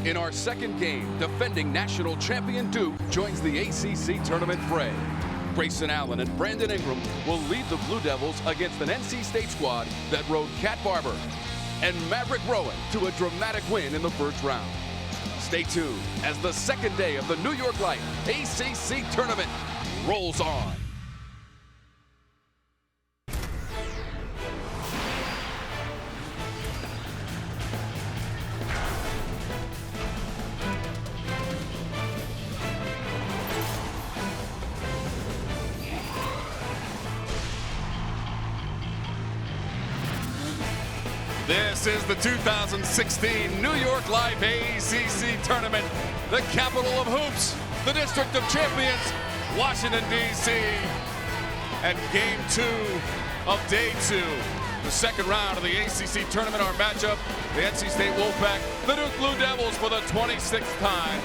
In our second game, defending national champion Duke joins the ACC Tournament fray. Grayson Allen and Brandon Ingram will lead the Blue Devils against an NC State squad that rode Cat Barber and Maverick Rowan to a dramatic win in the first round. Stay tuned as the second day of the New York Life ACC Tournament rolls on. This is the 2016 New York Life ACC Tournament, the capital of hoops, the District of Champions, Washington, D.C. And game 2 of day 2, the second round of the ACC Tournament, our matchup, the NC State Wolfpack, the Duke Blue Devils for the 26th time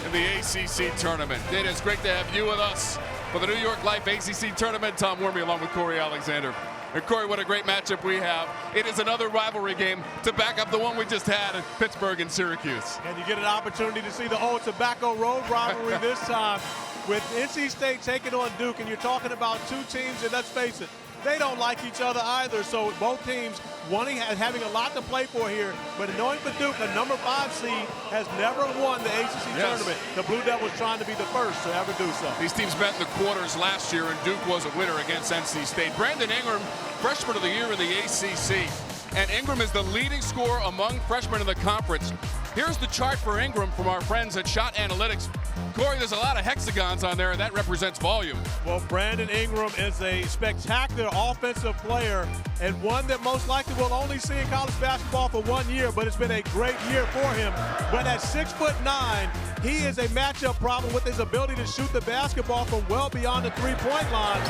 in the ACC Tournament. It is great to have you with us for the New York Life ACC Tournament. Tom Wormy along with Corey Alexander. And Corey, what a great matchup we have. It is another rivalry game to back up the one we just had in Pittsburgh and Syracuse. And you get an opportunity to see the old Tobacco Road rivalry this time with NC State taking on Duke. And you're talking about two teams, and let's face it, they don't like each other either. So both teams wanting and having a lot to play for here. But knowing for Duke, a number 5 seed has never won the ACC Tournament. The Blue Devils trying to be the first to ever do so. These teams met in the quarters last year, and Duke was a winner against NC State. Brandon Ingram, freshman of the year in the ACC. And Ingram is the leading scorer among freshmen in the conference. Here's the chart for Ingram from our friends at Shot Analytics. Corey, there's a lot of hexagons on there, and that represents volume. Well, Brandon Ingram is a spectacular offensive player and one that most likely we'll only see in college basketball for 1 year, but it's been a great year for him. But at 6'9", he is a matchup problem with his ability to shoot the basketball from well beyond the three-point line.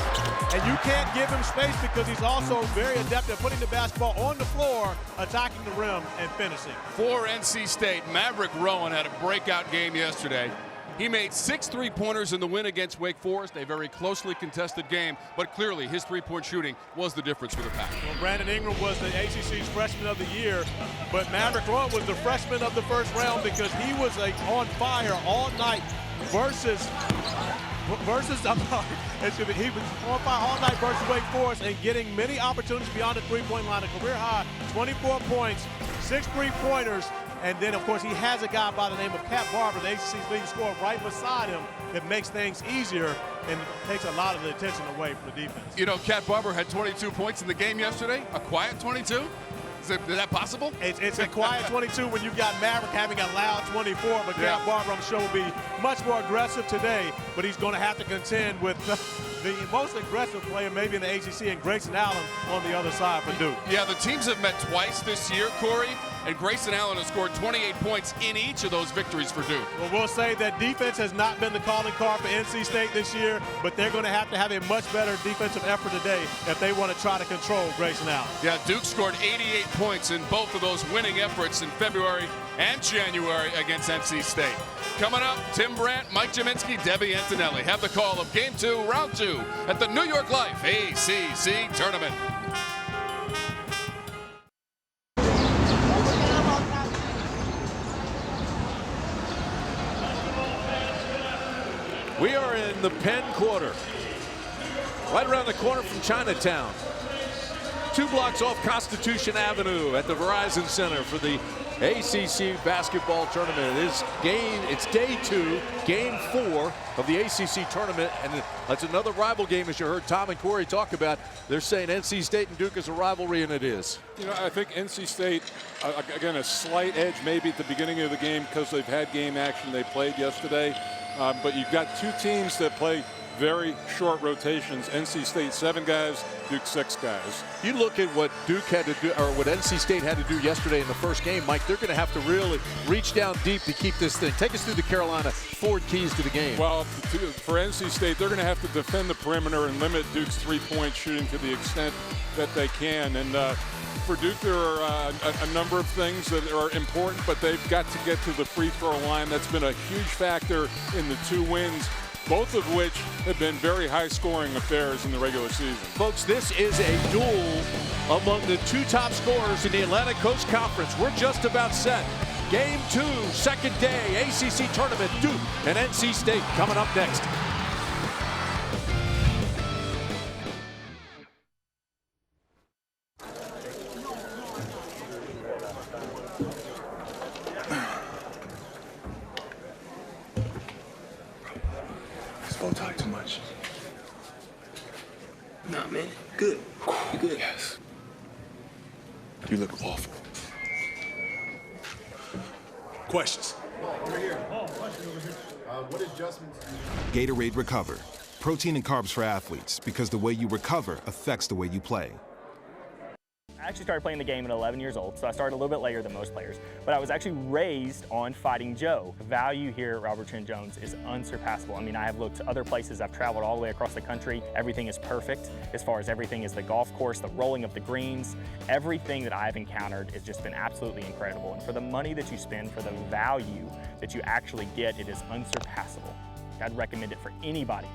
And you can't give him space because he's also very adept at putting the basketball on the floor, attacking the rim, and finishing. For NC State, Maverick Rowan had a breakout game yesterday. He made 6 3-pointers in the win against Wake Forest, a very closely contested game, but clearly his three-point shooting was the difference for the Pack. Well, Brandon Ingram was the ACC's Freshman of the Year, but Maverick Rowan was the freshman of the first round because he was on fire all night versus he was on fire all night versus Wake Forest and getting many opportunities beyond the three-point line. A career high, 24 points, 6 3-pointers. And then, of course, he has a guy by the name of Cat Barber, the ACC's leading scorer, right beside him that makes things easier and takes a lot of the attention away from the defense. You know, Cat Barber had 22 points in the game yesterday, a quiet 22. Is that possible? It's a quiet 22 when you've got Maverick having a loud 24, but Cat Barber, I'm sure, will be much more aggressive today, but he's going to have to contend with the most aggressive player maybe in the ACC, and Grayson Allen on the other side for Duke. Yeah, the teams have met twice this year, Corey, and Grayson Allen has scored 28 points in each of those victories for Duke. Well, we'll say that defense has not been the calling card for NC State this year, but they're going to have a much better defensive effort today if they want to try to control Grayson Allen. Yeah, Duke scored 88 points in both of those winning efforts in February and January against NC State. Coming up, Tim Brandt, Mike Jaminski, Debbie Antonelli have the call of Game 2, Round 2 at the New York Life ACC Tournament. We are in the Penn Quarter, right around the corner from Chinatown. 2 blocks off Constitution Avenue at the Verizon Center for the ACC basketball tournament. It's day 2, game 4 of the ACC tournament, and that's another rival game, as you heard Tom and Corey talk about. They're saying NC State and Duke is a rivalry, and it is. You know, I think NC State, again, a slight edge maybe at the beginning of the game because they've had game action. They played yesterday, but you've got 2 teams that play very short rotations. NC State 7 guys, Duke 6 guys. You look at what Duke had to do, or what NC State had to do yesterday in the first game, Mike. They're going to have to really reach down deep to keep this thing. Take us through the Carolina forward keys to the game. Well, for NC State, they're going to have to defend the perimeter and limit Duke's three-point shooting to the extent that they can. And for Duke, there are a number of things that are important, but they've got to get to the free throw line. That's been a huge factor in the 2 wins, both of which have been very high-scoring affairs in the regular season. Folks, this is a duel among the 2 top scorers in the Atlantic Coast Conference. We're just about set. Game 2, second day, ACC Tournament, Duke and NC State coming up next. Don't talk too much. Nah, man. Good. You good? Yes. You look awful. Questions? What adjustments do you... Gatorade Recover. Protein and carbs for athletes, because the way you recover affects the way you play. I actually started playing the game at 11 years old, so I started a little bit later than most players. But I was actually raised on Fighting Joe. The value here at Robert Trent Jones is unsurpassable. I mean, I have looked to other places. I've traveled all the way across the country. Everything is perfect as far as everything is the golf course, the rolling of the greens. Everything that I've encountered has just been absolutely incredible. And for the money that you spend, for the value that you actually get, it is unsurpassable. I'd recommend it for anybody.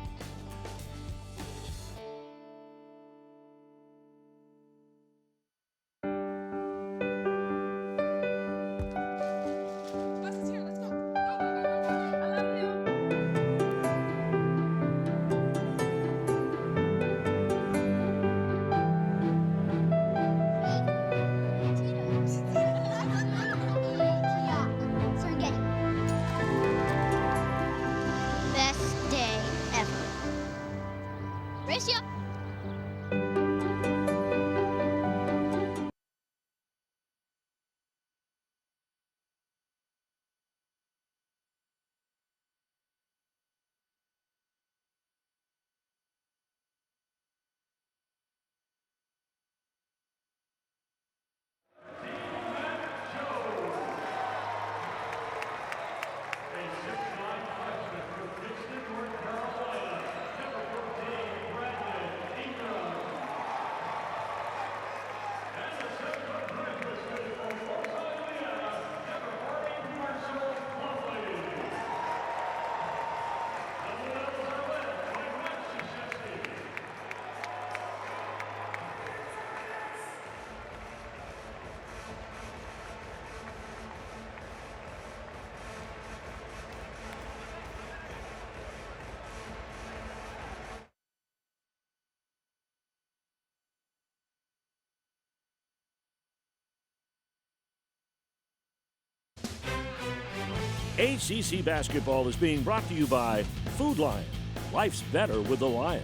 ACC basketball is being brought to you by Food Lion. Life's better with the Lion.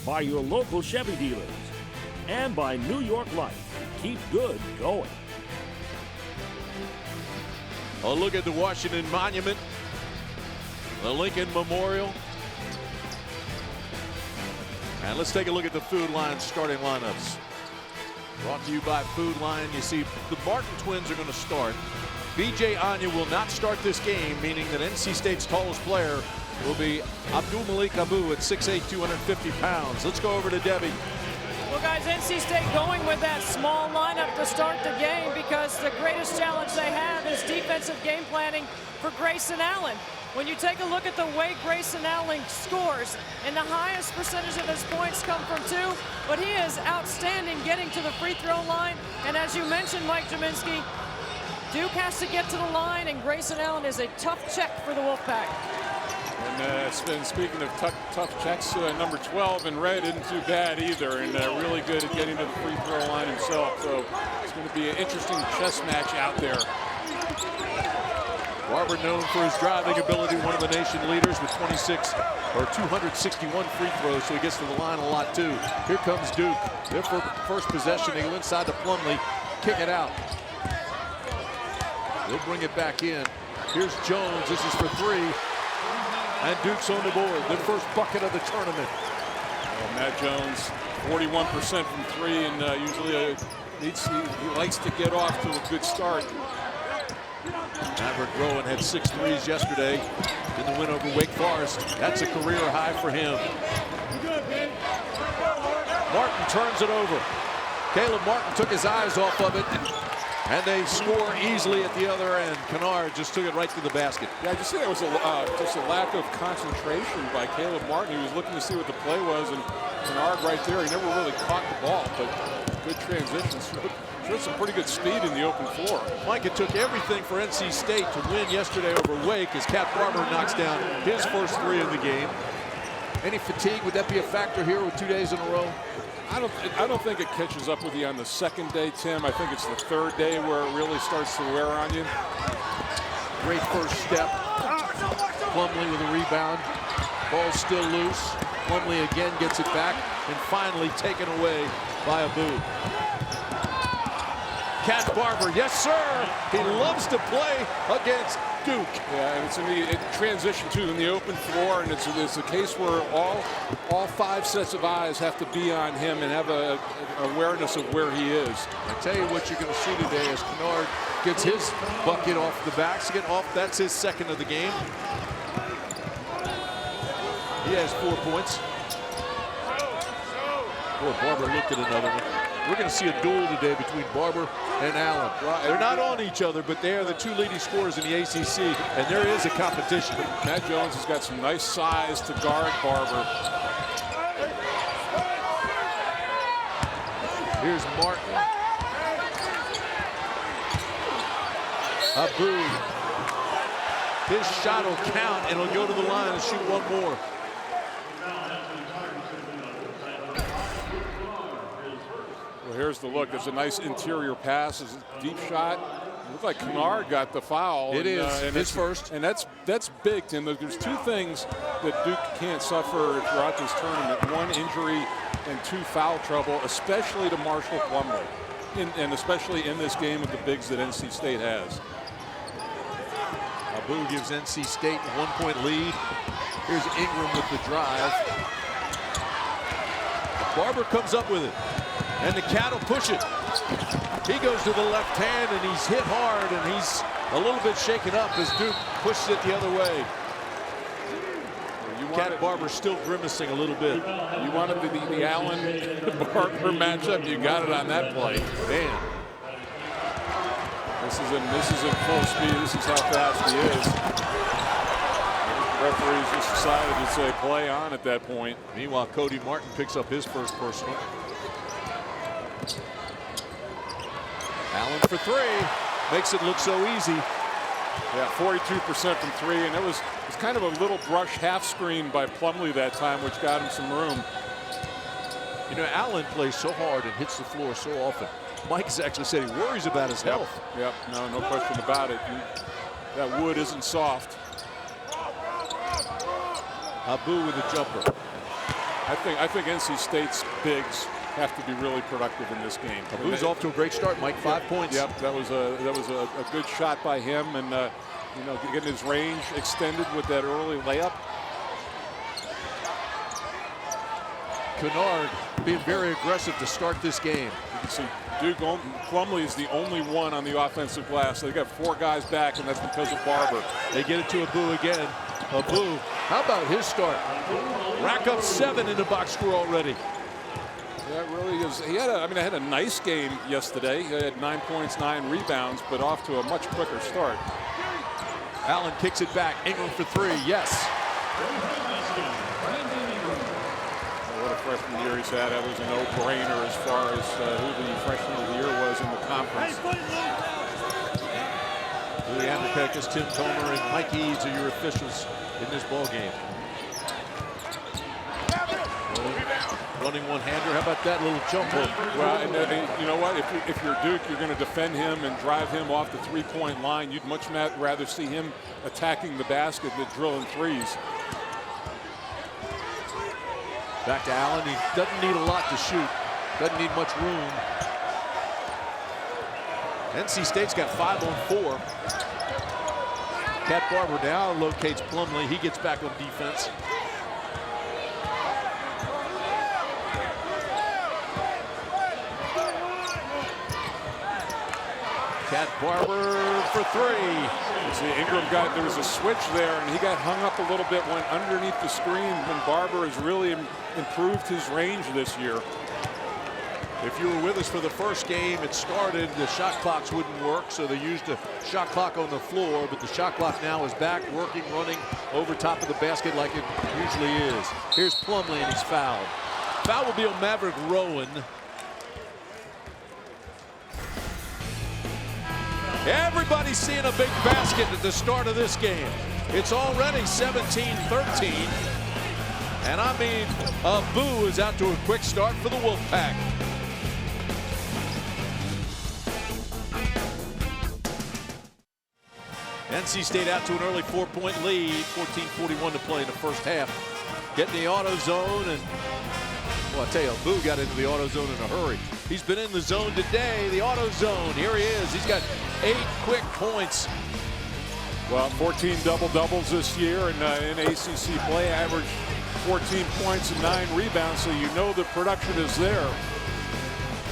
By your local Chevy dealers. And by New York Life. Keep good going. A look at the Washington Monument, the Lincoln Memorial. And let's take a look at the Food Lion starting lineups. Brought to you by Food Lion. You see the Martin twins are going to start. B.J. Anya will not start this game, meaning that NC State's tallest player will be Abdul Malik Abu at 6'8", 250 pounds. Let's go over to Debbie. Well, guys, NC State going with that small lineup to start the game because the greatest challenge they have is defensive game planning for Grayson Allen. When you take a look at the way Grayson Allen scores, and the highest percentage of his points come from two, but he is outstanding getting to the free throw line. And as you mentioned, Mike Jaminski, Duke has to get to the line, and Grayson Allen is a tough check for the Wolfpack. And speaking of tough checks, number 12 in red isn't too bad either, and really good at getting to the free throw line himself. So it's going to be an interesting chess match out there. Barber, known for his driving ability, one of the nation leaders with 261 free throws, so he gets to the line a lot too. Here comes Duke. Their first possession, they go inside to Plumlee, kick it out. They'll bring it back in. Here's Jones. This is for three. And Duke's on the board. Their first bucket of the tournament. Well, Matt Jones, 41% from three, and usually he likes to get off to a good start. Maverick Rowan had 6 threes yesterday in the win over Wake Forest. That's a career high for him. Martin turns it over. Caleb Martin took his eyes off of it, and they score easily at the other end. Kennard just took it right to the basket. Yeah, I just think it was just a lack of concentration by Caleb Martin. He was looking to see what the play was, and Kennard right there. He never really caught the ball, but good transitions. Showed some pretty good speed in the open floor. Mike, it took everything for NC State to win yesterday over Wake as Cat Barber knocks down his first 3 of the game. Any fatigue? Would that be a factor here with 2 days in a row? I don't think it catches up with you on the second day, Tim. I think it's the third day where it really starts to wear on you. Great first step. Plumlee with a rebound. Ball's still loose. Plumlee again gets it back and finally taken away by Abu. Cat Barber, yes sir. He loves to play against Duke. Yeah, and it's in the transition too in the open floor, and it's a case where all 5 sets of eyes have to be on him and have a awareness of where he is. I tell you what you're going to see today as Kennard gets his bucket off the basket. That's his second of the game. He has 4 points. Boy, Barber looked at another one. We're going to see a duel today between Barber and Allen. They're not on each other, but they are the 2 leading scorers in the ACC, and there is a competition. Matt Jones has got some nice size to guard Barber. Here's Martin. Abu. His shot will count, and he'll go to the line and shoot 1 more. Well, here's the look. There's a nice interior pass. It's a deep shot. It looked like Kennard got the foul. It is his first. And that's big, Tim. There's 2 things that Duke can't suffer throughout this tournament. 1, injury, and 2, foul trouble, especially to Marshall Plumlee. And especially in this game with the bigs that NC State has. Abu gives NC State a 1-point lead. Here's Ingram with the drive. Barber comes up with it. And the Cat will push it. He goes to the left hand, and he's hit hard, and he's a little bit shaken up as Duke pushes it the other way. Cat Barber still grimacing a little bit. You wanted the Allen-Barber matchup. You got it on that play. Man. This is in full speed. This is how fast he is. The referees just decided to say play on at that point. Meanwhile, Cody Martin picks up his first personal. Allen for 3. Makes it look so easy. Yeah, 42% from 3, and it was kind of a little brush half screen by Plumlee that time, which got him some room. You know, Allen plays so hard and hits the floor so often. Mike has actually said he worries about his health. Yep, no question about it. That wood isn't soft. Abu with a jumper. I think NC State's bigs have to be really productive in this game. Abu's off to a great start, Mike. 5 points. Yep, that was a good shot by him, and you know, getting his range extended with that early layup. Kennard being very aggressive to start this game. You can see Duke Plumlee is the only one on the offensive glass. They got 4 guys back, and that's because of Barber. They get it to Abu again. Abu, how about his start? Rack up 7 in the box score already. That really is. He had a nice game yesterday. He had 9 points, 9 rebounds, but off to a much quicker start. Allen kicks it back. Ingram for 3. Yes. What a freshman year he's had. That was a no-brainer as far as who the freshman of the year was in the conference. Louis Anderpeckis, Tim Comer, and Mike Eads are your officials in this ball game. Running one-hander. How about that little jump hook? Well, and you know what? If you're Duke, you're going to defend him and drive him off the 3-point line. You'd much rather see him attacking the basket than drilling threes. Back to Allen. He doesn't need a lot to shoot. Doesn't need much room. NC State's got 5 on 4. Cat Barber now locates Plumlee. He gets back on defense. Cat Barber for 3. You see, Ingram there was a switch there, and he got hung up a little bit, went underneath the screen, and Barber has really improved his range this year. If you were with us for the first game, it started, the shot clocks wouldn't work, so they used a shot clock on the floor, but the shot clock now is back, working, running over top of the basket like it usually is. Here's Plumlee, and he's fouled. Foul will be on Maverick Rowan. Everybody's seeing a big basket at the start of this game. It's already 17-13. And I mean, a boo is out to a quick start for the Wolfpack. NC State out to an early 4-point lead, 14:41 to play in the first half. Getting the auto zone, and well, I tell you, Boo got into the auto zone in a hurry. He's been in the zone today, the auto zone. Here he is. He's got 8 quick points. Well, 14 double-doubles this year, and in ACC play, average 14 points and 9 rebounds, so you know the production is there.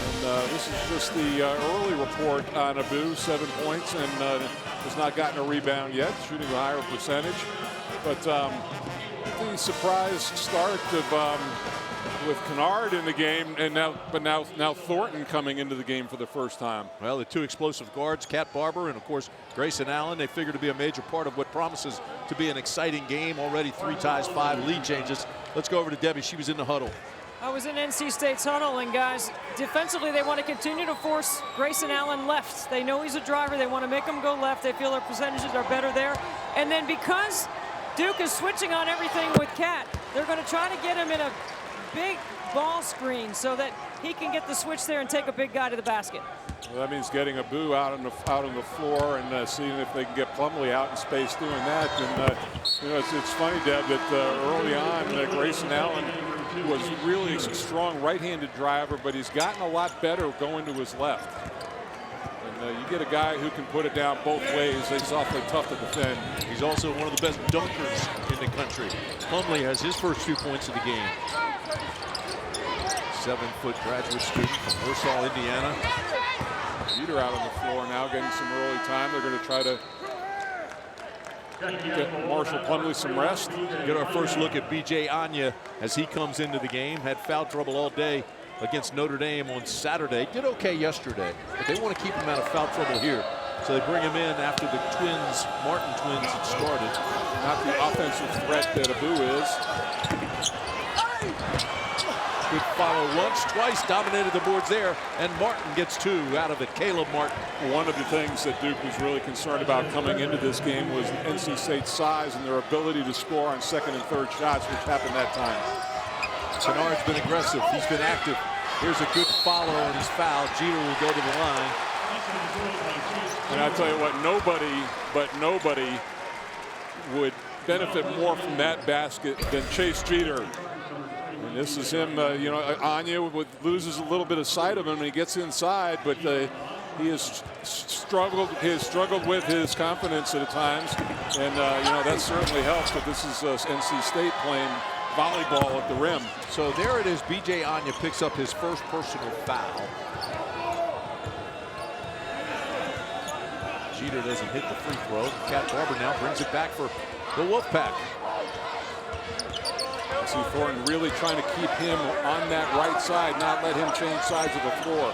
And this is just the early report on Abu, 7 points, and has not gotten a rebound yet, shooting a higher percentage. But the surprise start of with Kennard in the game, and now Thornton coming into the game for the first time. Well, the 2 explosive guards, Kat Barber and of course Grayson Allen, they figure to be a major part of what promises to be an exciting game. Already 3 ties, 5 lead changes. Let's go over to Debbie. She was in the huddle. I was in NC State's huddle, and guys, defensively they want to continue to force Grayson Allen left. They know he's a driver. They want to make him go left. They feel their percentages are better there. And then because Duke is switching on everything with Kat, they're going to try to get him in a big ball screen so that he can get the switch there and take a big guy to the basket. Well, that means getting Abu out on the floor and seeing if they can get Plumlee out in space doing that. And you know, it's funny, Deb, that early on Grayson Allen was really a strong right-handed driver, but he's gotten a lot better going to his left. And you get a guy who can put it down both ways. It's awfully tough to defend. He's also one of the best dunkers in the country. Plumlee has his first 2 points of the game. 7-foot graduate student from Warsaw, Indiana. Jeter out on the floor now, getting some early time. They're going to try to get Marshall Plumlee some rest. Get our first look at B.J. Anya as he comes into the game. Had foul trouble all day against Notre Dame on Saturday. Did okay yesterday, but they want to keep him out of foul trouble here. So they bring him in after the Martin twins had started. Not the offensive threat that Abu is. Good follow once, twice, dominated the boards there, and Martin gets 2 out of it. Caleb Martin. One of the things that Duke was really concerned about coming into this game was NC State's size and their ability to score on second and third shots, which happened that time. Kennard's been aggressive. He's been active. Here's a good follow on his foul. Jeter will go to the line. And I tell you what, nobody would benefit more from that basket than Chase Jeter. And this is him, you know, Anya loses a little bit of sight of him when he gets inside, but he has struggled with his confidence at times, and you know, that certainly helps. But this is NC State playing volleyball at the rim. So there it is. B.J. Anya picks up his first personal foul. Jeter doesn't hit the free throw. Kat Barber now brings it back for the Wolfpack. I see Thornton really trying to keep him on that right side, not let him change sides of the floor.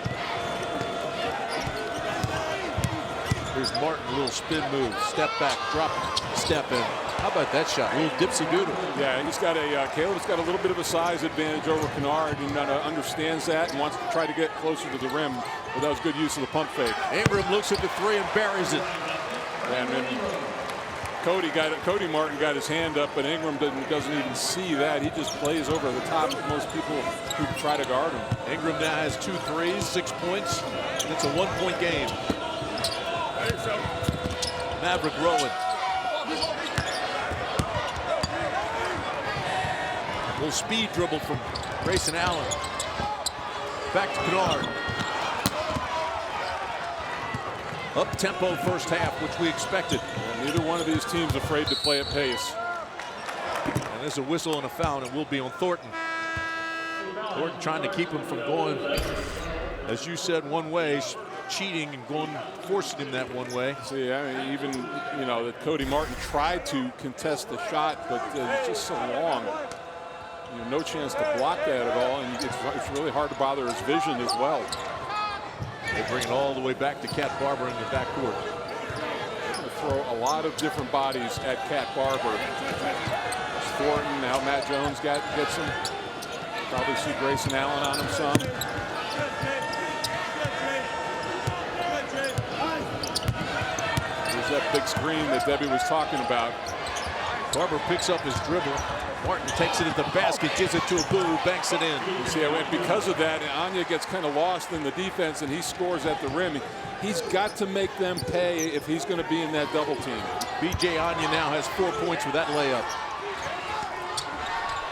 Here's Martin, a little spin move, step back, drop, step in. How about that shot? A little dipsy doodle. Yeah, he's got Caleb's got a little bit of a size advantage over Kennard, and understands that and wants to try to get closer to the rim. But that was good use of the pump fake. Ingram looks at the 3 and buries it. And then Cody Martin got his hand up, but Ingram doesn't even see that. He just plays over the top of most people who try to guard him. Ingram now has 2 threes, 6 points, and it's a 1-point game. Maverick Rowan. A little speed dribble from Grayson Allen. Back to Kennard. Up-tempo first half, which we expected. Well, neither one of these teams afraid to play at pace. And there's a whistle and a foul, and it will be on Thornton. Thornton trying to keep him from going, as you said, one way, cheating and going, forcing him that one way. See, I mean, even, you know, that Cody Martin tried to contest the shot, but it's just so long. You know, no chance to block that at all, and it's really hard to bother his vision as well. They bring it all the way back to Kat Barber in the backcourt. They throw a lot of different bodies at Kat Barber. Thornton, now Matt Jones gets him. Probably see Grayson Allen on him some. There's that big screen that Debbie was talking about. Barber picks up his dribble. Martin takes it at the basket, gives it to Abu, banks it in. You see, because of that, Anya gets kind of lost in the defense, and he scores at the rim. He's got to make them pay if he's going to be in that double team. B.J. Anya now has 4 points with that layup.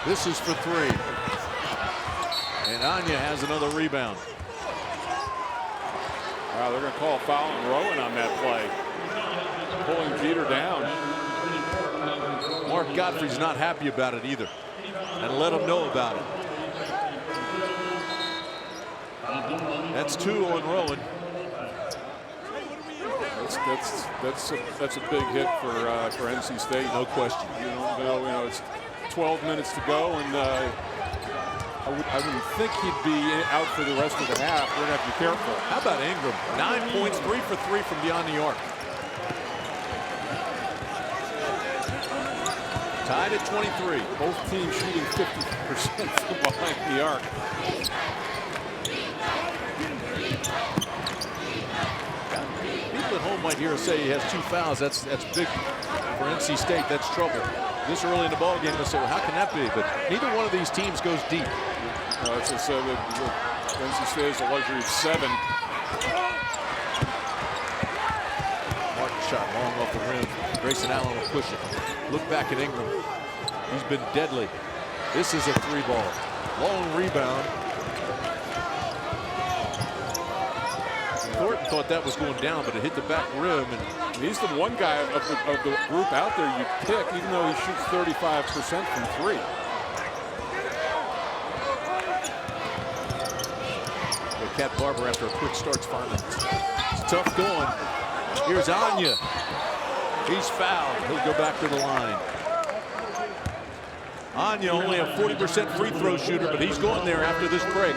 This is for 3. And Anya has another rebound. Wow, they're going to call a foul on Rowan on that play. Pulling Jeter down. Mark Godfrey's not happy about it either, and let him know about it. That's 2 on Rowan. That's a big hit for NC State, no question. You know, it's 12 minutes to go, and I wouldn't think he'd be out for the rest of the half. We're gonna have to be careful. How about Ingram? 9 points, 3 for 3 from beyond the arc. Tied at 23. Both teams shooting 50% from behind the arc. People at home might hear us say he has 2 fouls. That's big for NC State. That's trouble. This early in the ball game, they'll say, well, how can that be? But neither one of these teams goes deep. As I said, NC State has a luxury of 7. Martin shot long off the rim. Grayson Allen will push it. Look back at Ingram. He's been deadly. This is a 3-ball. Long rebound. Thornton thought that was going down, but it hit the back rim. And he's the one guy of the group out there you pick, even though he shoots 35% from 3. Cat Barber, after a quick start, finally. It's tough going. Here's Anya. He's fouled. He'll go back to the line. Anya only a 40% free throw shooter, but he's going there after this break.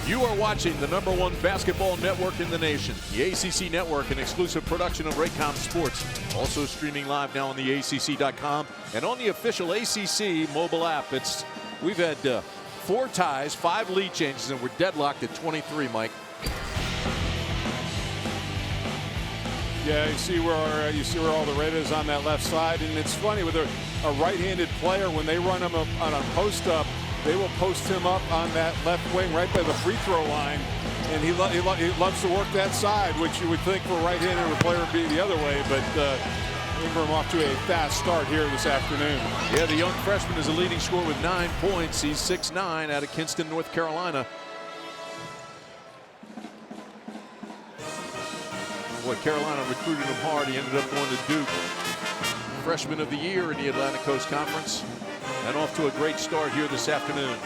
You are watching the #1 basketball network in the nation, the ACC Network, an exclusive production of Raycom Sports. Also streaming live now on the ACC.com and on the official ACC mobile app. We've had 4 ties, 5 lead changes, and we're deadlocked at 23, Mike. Yeah, you see where all the red is on that left side, and it's funny with a right-handed player, when they run him on a post-up, they will post him up on that left wing right by the free throw line, and he loves to work that side, which you would think for a right-handed player would be the other way, but Ingram off to a fast start here this afternoon. Yeah, the young freshman is a leading scorer with 9 points. He's 6'9", out of Kinston, North Carolina. Boy, Carolina recruited him hard. He ended up going to Duke. Freshman of the year in the Atlantic Coast Conference. And off to a great start here this afternoon.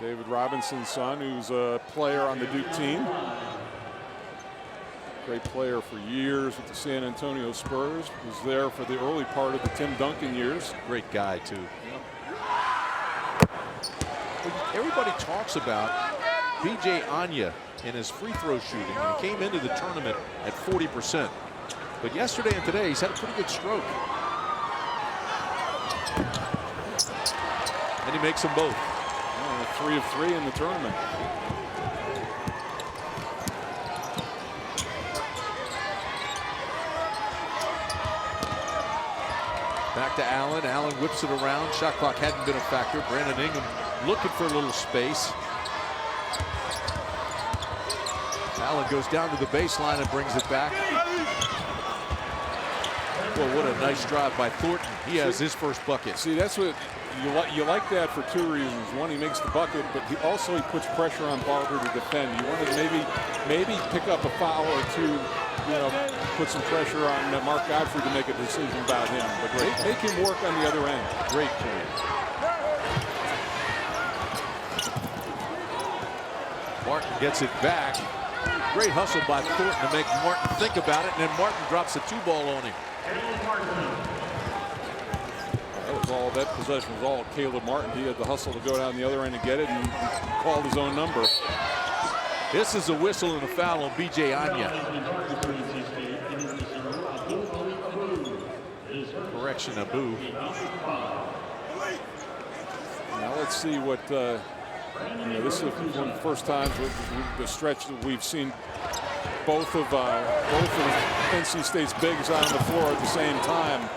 David Robinson's son, who's a player on the Duke team. Great player for years with the San Antonio Spurs. Was there for the early part of the Tim Duncan years. Great guy, too. Everybody talks about B.J. Anya in his free throw shooting. He came into the tournament at 40%. But yesterday and today, he's had a pretty good stroke. And he makes them both. 3 of 3 in the tournament. Back to Allen. Allen whips it around. Shot clock hadn't been a factor. Brandon Ingram looking for a little space. Allen goes down to the baseline and brings it back. Well, what a nice drive by Thornton. He has his first bucket. See, that's what you like that for 2 reasons. One, he makes the bucket, but he puts pressure on Barber to defend. You want to maybe pick up a foul or 2, put some pressure on Mark Godfrey to make a decision about him. But make him work on the other end. Great point. Martin gets it back. Great hustle by Thornton to make Martin think about it, and then Martin drops a 2-ball on him. That possession was all Caleb Martin. He had the hustle to go down the other end and get it, and called his own number. This is a whistle and a foul on B.J. Anya. direction, Abu. Now let's see what, you know, this is one of the first times with the stretch that we've seen both of NC State's bigs on the floor at the same time.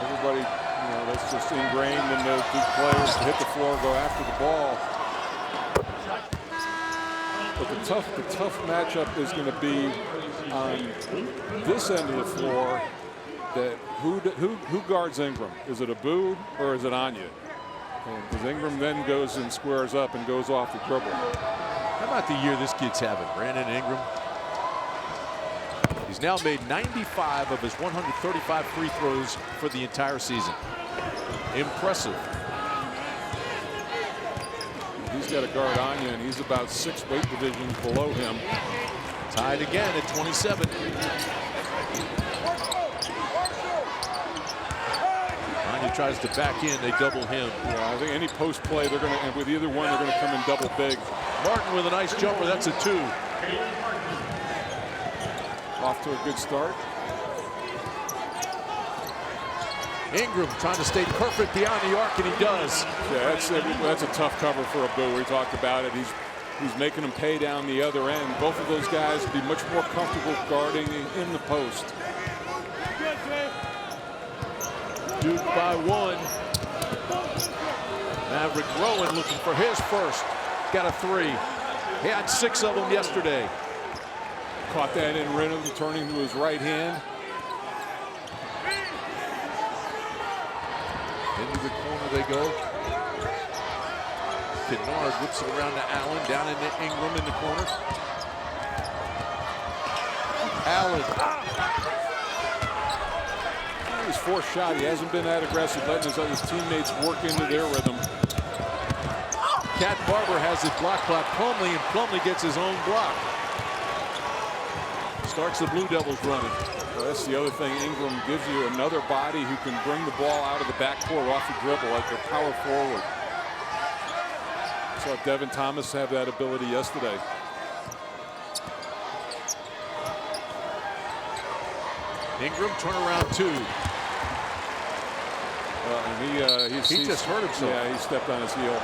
Everybody, you know, that's just ingrained in the players to hit the floor, go after the ball. But the tough matchup is going to be on this end of the floor. That who guards Ingram? Is it Abu or is it Anya? Because Ingram then goes and squares up and goes off the dribble. How about the year this kid's having, Brandon Ingram? He's now made 95 of his 135 free throws for the entire season. Impressive. He's got to guard Anya, and he's about 6 weight divisions below him. Tied again at 27. Anya tries to back in. They double him. Yeah, I think any post play, they're going to, and with either one, they're going to come in double big. Martin with a nice jumper. That's a 2. Off to a good start. Ingram trying to stay perfect beyond the arc, and he does. Yeah, that's a tough cover for Abu. We talked about it. He's making them pay down the other end. Both of those guys would be much more comfortable guarding in the post. Duke by 1. Maverick Rowan looking for his first. Got a 3. He had 6 of them yesterday. Caught that in rhythm, turning to his right hand. Into the corner they go. Kennard whips it around to Allen, down into Ingram in the corner. Allen. His 4th shot, he hasn't been that aggressive, letting his teammates work into their rhythm. Cat Barber has it blocked by Plumlee, and Plumlee gets his own block. Starts the Blue Devils running. Well, that's the other thing. Ingram gives you another body who can bring the ball out of the backcourt off the dribble like their power forward. Saw Devin Thomas have that ability yesterday. Ingram turnaround 2. And he just hurt himself. Yeah, he stepped on his heel.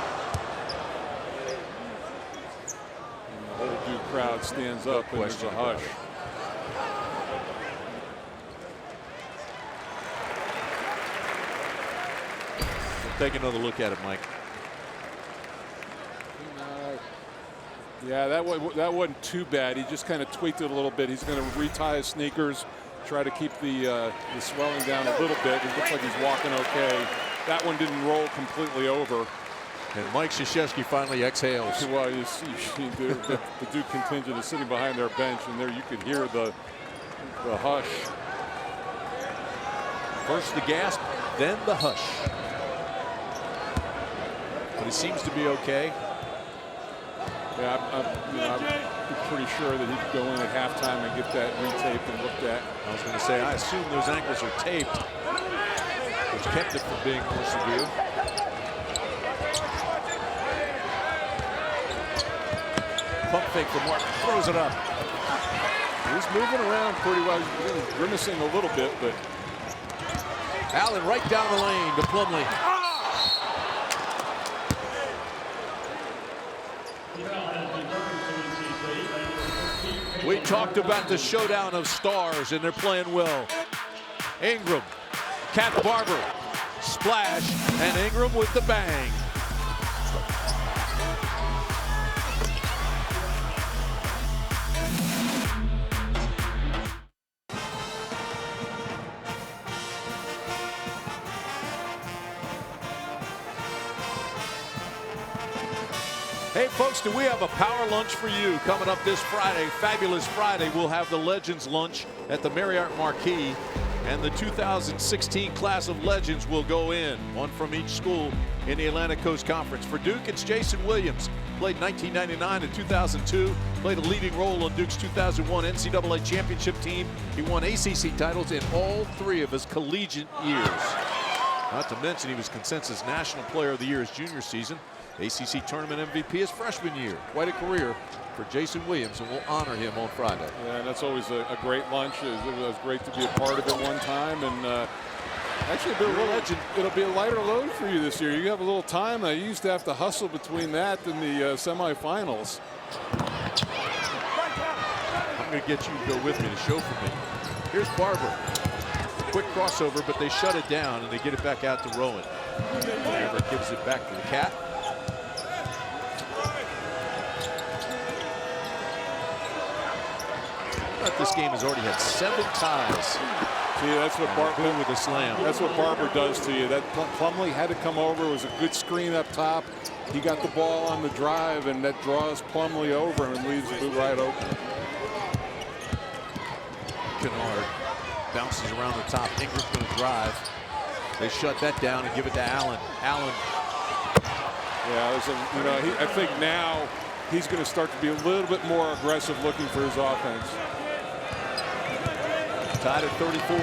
And the whole Duke crowd stands up and there's a hush. Take another look at it, Mike. Yeah, that wasn't too bad. He just kind of tweaked it a little bit. He's going to retie his sneakers, try to keep the swelling down a little bit. It looks like he's walking okay. That one didn't roll completely over. And Mike Krzyzewski finally exhales. Well, you see the Duke contingent is sitting behind their bench, and there you could hear the hush. First the gasp, then the hush. But he seems to be okay. Yeah, I'm pretty sure that he could go in at halftime and get that retaped and looked at. I was going to say, I assume those ankles are taped, which kept it from being more severe. Pump fake for Martin, throws it up. He's moving around pretty well. He's grimacing a little bit, but Allen right down the lane to Plumlee. We talked about the showdown of stars, and they're playing well. Ingram, Cat Barber, splash, and Ingram with the bang. Hey folks, do we have a power lunch for you coming up this Friday? Fabulous Friday. We'll have the Legends lunch at the Marriott Marquis, and the 2016 class of Legends will go in, one from each school in the Atlantic Coast Conference. For Duke, it's Jason Williams. Played 1999 and 2002. Played a leading role on Duke's 2001 NCAA championship team. He won ACC titles in all 3 of his collegiate years. Not to mention he was consensus National Player of the Year his junior season. ACC Tournament MVP his freshman year. Quite a career for Jason Williams, and we'll honor him on Friday. Yeah, and that's always a great lunch. It was great to be a part of it one time, and Actually, it'll be a lighter load for you this year. You have a little time. You used to have to hustle between that and the semifinals. I'm going to get you to go with me to show for me. Here's Barber. Quick crossover, but they shut it down and they get it back out to Rowan. Barber gives it back to the Cat. This game has already had 7 ties. See, that's what Barber with a slam. That's what Barber does to you. That Plumlee had to come over. It was a good screen up top. He got the ball on the drive, and that draws Plumlee over and leaves the boot right open. Kennard bounces around the top. Ingram's going to drive. They shut that down and give it to Allen. Allen. Yeah, I think now he's going to start to be a little bit more aggressive looking for his offense. Tied at 34.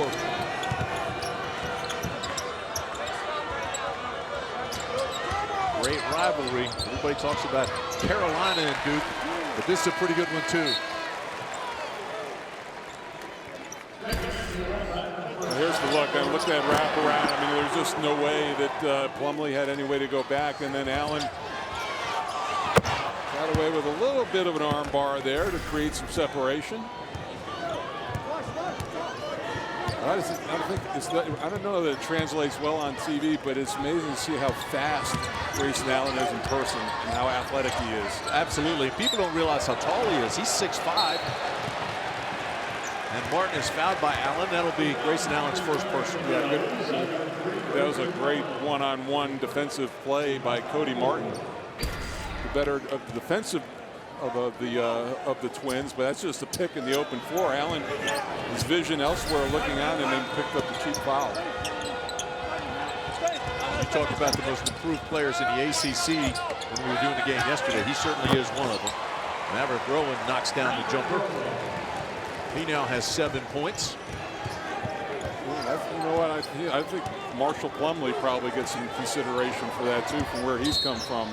Great rivalry. Everybody talks about Carolina and Duke, but this is a pretty good one too. Here's the look. I look at that wraparound. I mean, there's just no way that Plumlee had any way to go back, and then Allen got away with a little bit of an arm bar there to create some separation. I don't know that it translates well on TV, but it's amazing to see how fast Grayson Allen is in person and how athletic he is. Absolutely. People don't realize how tall he is. He's 6'5". And Martin is fouled by Allen. That'll be Grayson Allen's first personal. Yeah, good. That was a great one-on-one defensive play by Cody Martin. The better defensive of the Twins, but that's just a pick in the open floor. Allen, his vision elsewhere, looking on, and then picked up the cheap foul. You talked about the most improved players in the ACC when we were doing the game yesterday. He certainly is one of them. Maverick Rowan knocks down the jumper. He now has 7 points. You know what? I think Marshall Plumlee probably gets some consideration for that too, from where he's come from.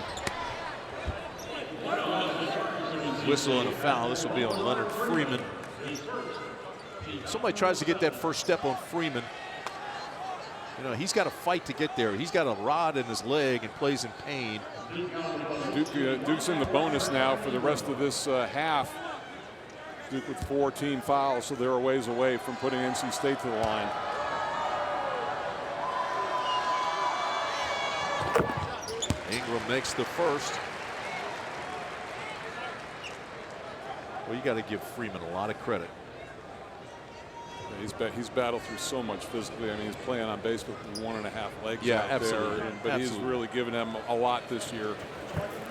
Whistle and a foul. This will be on Leonard Freeman. Somebody tries to get that first step on Freeman. You know, he's got to fight to get there. He's got a rod in his leg and plays in pain. Duke's in the bonus now for the rest of this half. Duke with 14 fouls, so they're a ways away from putting NC State to the line. Ingram makes the first. Well, you got to give Freeman a lot of credit. He's battled through so much physically. I mean, he's playing on base with 1.5 legs out absolutely. there. But he's really given him a lot this year.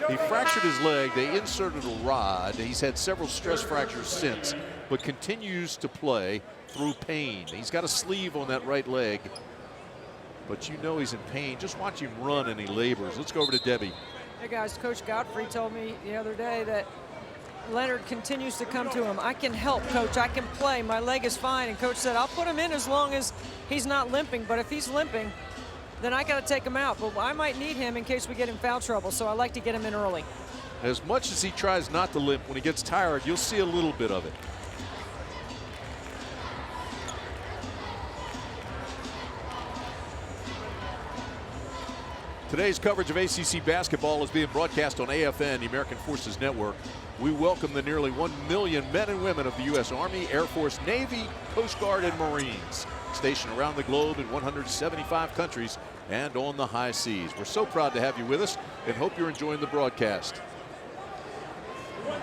He fractured his leg. They inserted a rod. He's had several stress fractures since, but continues to play through pain. He's got a sleeve on that right leg, but you know he's in pain. Just watch him run and he labors. Let's go over to Debbie. Hey guys, Coach Godfrey told me the other day that Leonard continues to come to him. I can help, Coach. I can play. My leg is fine. And Coach said, I'll put him in as long as he's not limping. But if he's limping, then I got to take him out. But I might need him in case we get in foul trouble. So I like to get him in early. As much as he tries not to limp, when he gets tired, you'll see a little bit of it. Today's coverage of ACC basketball is being broadcast on AFN, the American Forces Network. We welcome the nearly 1 million men and women of the U.S. Army, Air Force, Navy, Coast Guard, and Marines, stationed around the globe in 175 countries and on the high seas. We're so proud to have you with us and hope you're enjoying the broadcast. Well,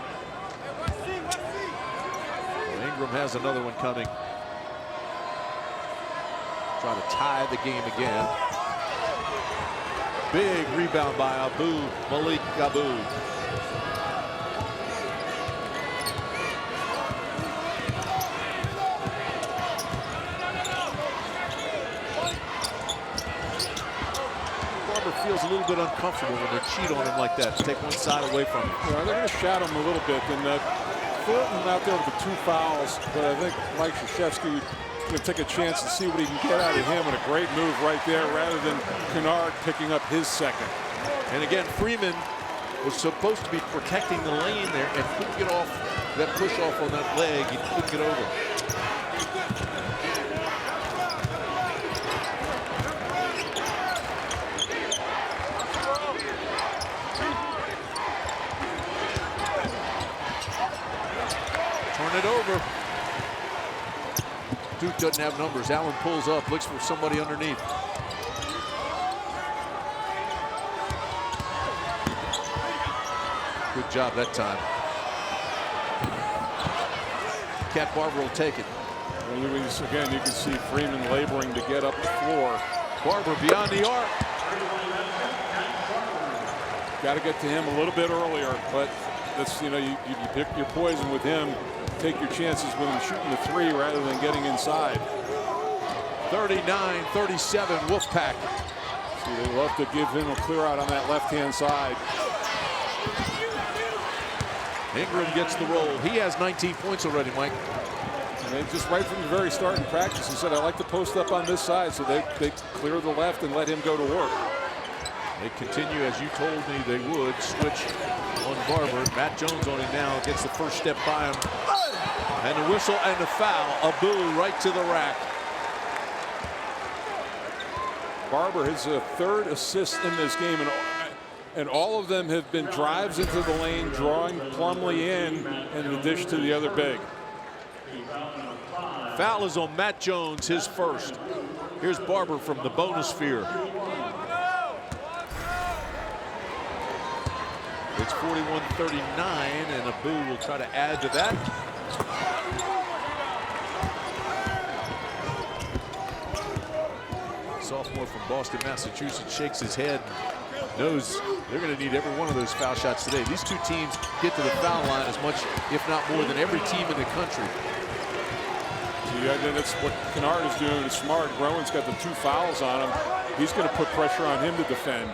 Ingram has another one coming. Try to tie the game again. Big rebound by Malik Abu. Barber feels a little bit uncomfortable when they cheat on him like that, to take one side away from him. Yeah, they're going to shadow him a little bit. And Thornton out there with the 2 fouls, but I think Mike Krzyzewski going to take a chance to see what he can get out of him, and a great move right there rather than Kennard picking up his second. And again, Freeman was supposed to be protecting the lane there and couldn't get off that push off on that leg. He couldn't get over. turn it over. Duke doesn't have numbers. Allen pulls up, looks for somebody underneath. Good job that time. Cat Barber will take it. Again, you can see Freeman laboring to get up the floor. Barber beyond the arc. Got to get to him a little bit earlier, but that's, you pick your poison with him. Take your chances with him shooting the three rather than getting inside. 39-37 Wolfpack. See, they love to give him a clear out on that left-hand side. Ingram gets the roll. He has 19 points already, Mike. And they just right from the very start in practice, he said, I like to post up on this side, so they clear the left and let him go to work. They continue, as you told me they would, switch on Barber. Matt Jones on him now, gets the first step by him. And the whistle and the foul. Abu right to the rack. Barber has a third assist in this game, and all of them have been drives into the lane, drawing Plumlee in, and the dish to the other big. Foul is on Matt Jones, his first. Here's Barber from the bonus sphere. It's 41-39, and Abu will try to add to that. Sophomore from Boston, Massachusetts, shakes his head, knows they're going to need every one of those foul shots today. These two teams get to the foul line as much, if not more, than every team in the country. Yeah, that's what Kennard is doing. It's smart. Rowan's got the 2 fouls on him. He's going to put pressure on him to defend.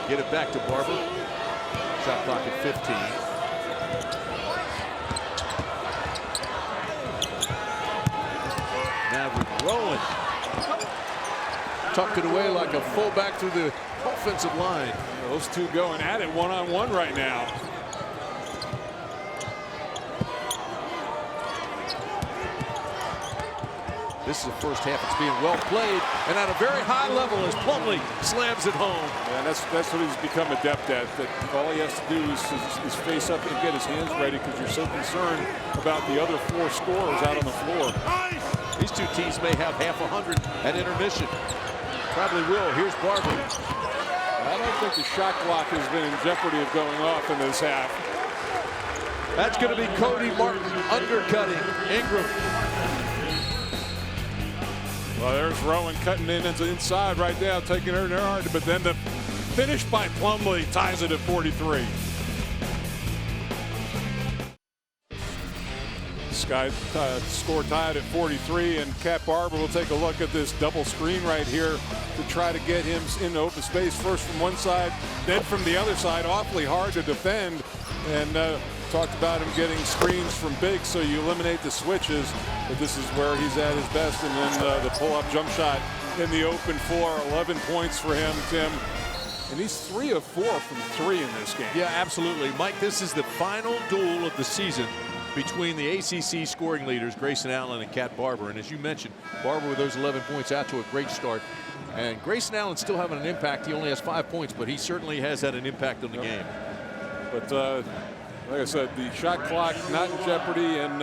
Get it back to Barber. Shot clock at 15. Maverick Rowan. Tucked it away like a fullback through the offensive line. Those two going at it one-on-one right now. This is the first half. It's being well played and at a very high level as Plumlee slams it home. Yeah, and that's what he's become adept at. That all he has to do is face up and get his hands ready because you're so concerned about the other 4 scorers out on the floor. These two teams may have half 100 at intermission. Probably will. Here's Barber. I don't think the shot clock has been in jeopardy of going off in this half. That's going to be Cody Martin undercutting Ingram. Well, there's Rowan cutting in into inside right now, taking her hard, but then the finish by Plumlee ties it at 43. Sky score tied at 43, and Cat Barber will take a look at this double screen right here to try to get him into open space, first from one side, then from the other side. Awfully hard to defend, and talked about him getting screens from big, so you eliminate the switches, but this is where he's at his best. And then the pull-up jump shot in the open floor, 11 points for him, Tim. And he's 3 of 4 from 3 in this game. Yeah, absolutely. Mike, this is the final duel of the season between the ACC scoring leaders, Grayson Allen and Cat Barber. And as you mentioned, Barber with those 11 points out to a great start. And Grayson Allen still having an impact. He only has 5 points, but he certainly has had an impact on the game. But like I said, the shot clock not in jeopardy, and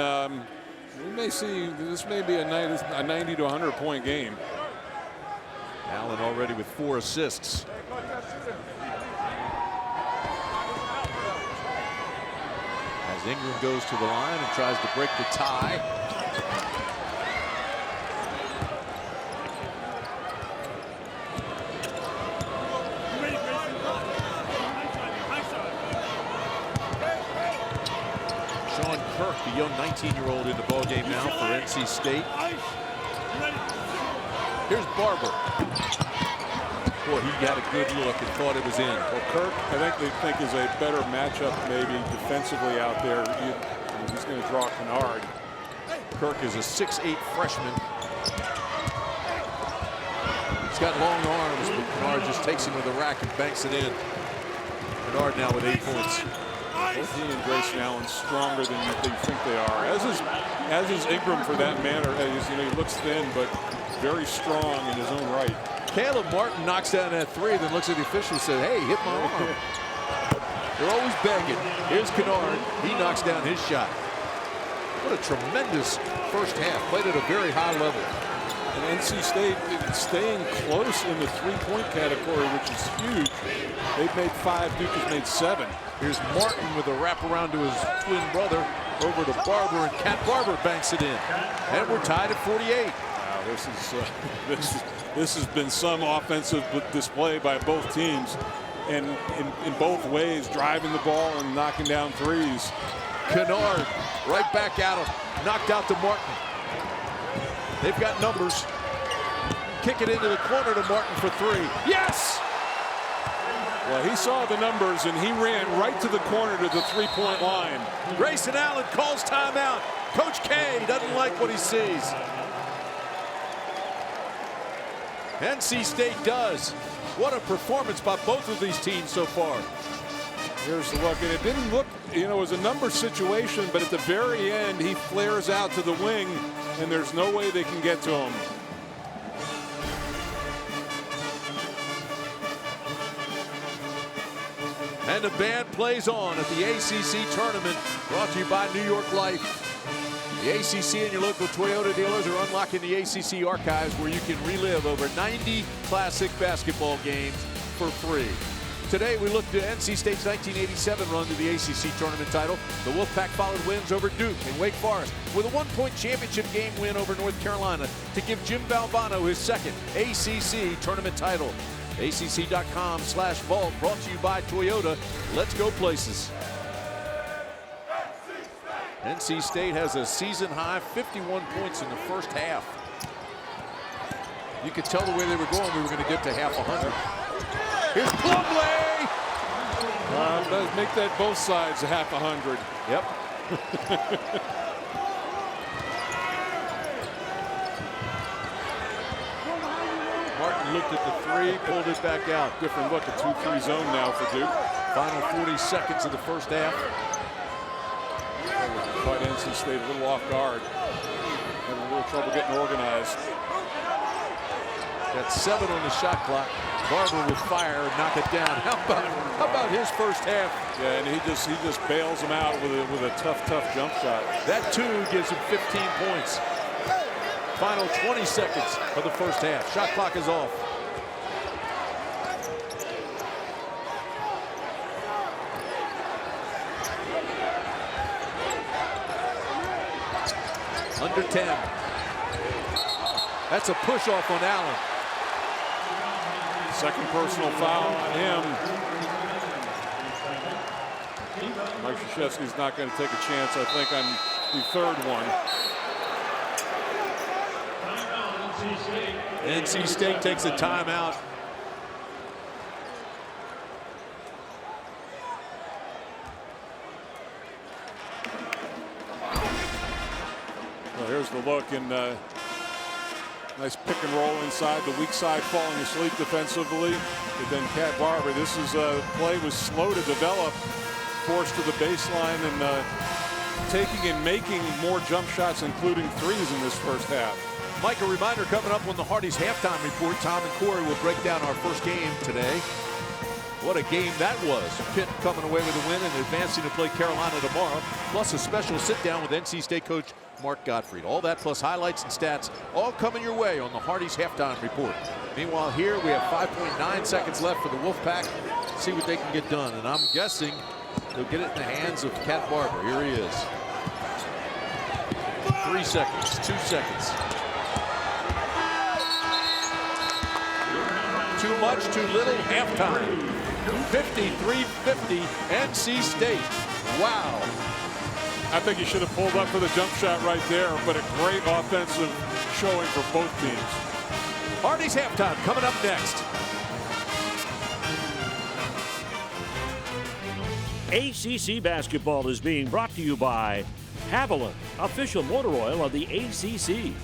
we may see this may be a 90 to 100 point game. Allen already with 4 assists. As Ingram goes to the line and tries to break the tie. Kirk, the young 19-year-old in the ballgame now for NC State. Here's Barber. Boy, he got a good look and thought it was in. Well, Kirk, I think is a better matchup maybe defensively out there. He's going to draw Kennard. Kirk is a 6'8" freshman. He's got long arms, but Kennard just takes him to the rack and banks it in. Kennard now with 8 points. Both he and Grayson Allen stronger than you think they are. As is Ingram for that matter. He looks thin, but very strong in his own right. Caleb Martin knocks down that 3, then looks at the official and says, "Hey, hit my arm." They're always begging. Here's Kennard. He knocks down his shot. What a tremendous first half. Played at a very high level. And NC State staying close in the three-point category, which is huge. They've made 5. Duke has made 7. Here's Martin with a wraparound to his twin brother over to Barber, and Cat Barber banks it in. And we're tied at 48. Wow, this has been some offensive display by both teams, and in both ways, driving the ball and knocking down threes. Kennard right back at him, knocked out to Martin. They've got numbers. Kick it into the corner to Martin for 3. Yes! Well, he saw the numbers, and he ran right to the corner to the three-point line. Grayson Allen calls timeout. Coach K doesn't like what he sees. NC State does. What a performance by both of these teams so far. Here's the look, and it didn't look, it was a number situation, but at the very end, he flares out to the wing, and there's no way they can get to him. And the band plays on at the ACC Tournament, brought to you by New York Life. The ACC and your local Toyota dealers are unlocking the ACC archives, where you can relive over 90 classic basketball games for free. Today we looked at NC State's 1987 run to the ACC Tournament title. The Wolfpack followed wins over Duke and Wake Forest with a 1-point championship game win over North Carolina to give Jim Valvano his second ACC Tournament title. ACC.com/vault, brought to you by Toyota. Let's go places. NC State has a season-high 51 points in the first half. You could tell the way they were going, we were going to get to half 100. Here's Plumlee! Let's make that both sides a half 100. Yep. Martin looked at the 3, pulled it back out. Different look at 2-3 zone now for Duke. Final 40 seconds of the first half. Caught NC State a little off guard. Having a little trouble getting organized. Got 7 on the shot clock. Barber with fire and knock it down. How about his first half? Yeah, and he just bails him out with a tough jump shot. That 2 gives him 15 points. Final 20 seconds of the first half. Shot clock is off. Under 10. That's a push off on Allen. Second personal foul on him. Mike Krzyzewski's not going to take a chance, I think, on the third one. NC State takes a timeout. Well, here's the look, and nice pick and roll inside the weak side, falling asleep defensively. But then Cat Barber, this is a play was slow to develop, forced to the baseline, and taking and making more jump shots, including threes in this first half. Mike, a reminder coming up on the Hardy's halftime report. Tom and Corey will break down our first game today. What a game that was. Pitt coming away with a win and advancing to play Carolina tomorrow, plus a special sit-down with NC State coach Mark Gottfried. All that plus highlights and stats all coming your way on the Hardy's halftime report. Meanwhile, here we have 5.9 seconds left for the Wolfpack. See what they can get done, and I'm guessing they'll get it in the hands of Cat Barber. Here he is. 3 seconds, 2 seconds. Too much, too little, halftime. 53-50, NC State. Wow. I think he should have pulled up for the jump shot right there, but a great offensive showing for both teams. Hardy's halftime coming up next. ACC basketball is being brought to you by Haviland, official motor oil of the ACC,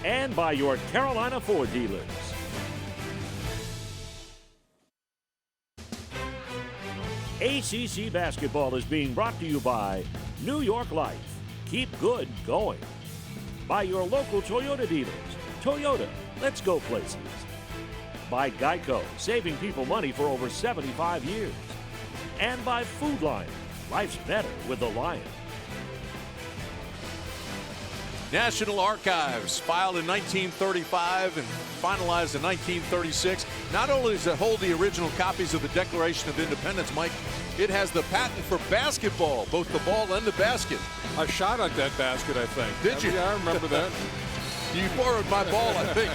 and by your Carolina Ford dealers. ACC basketball is being brought to you by New York Life. Keep good going. By your local Toyota dealers. Toyota, let's go places. By Geico, saving people money for over 75 years. and by Food Lion. Life's better with the Lion. National Archives, filed in 1935 and finalized in 1936. Not only does it hold the original copies of the Declaration of Independence, Mike, it has the patent for basketball, both the ball and the basket. I shot at that basket, I think. Did you? Yeah, I remember that. You borrowed my ball, I think.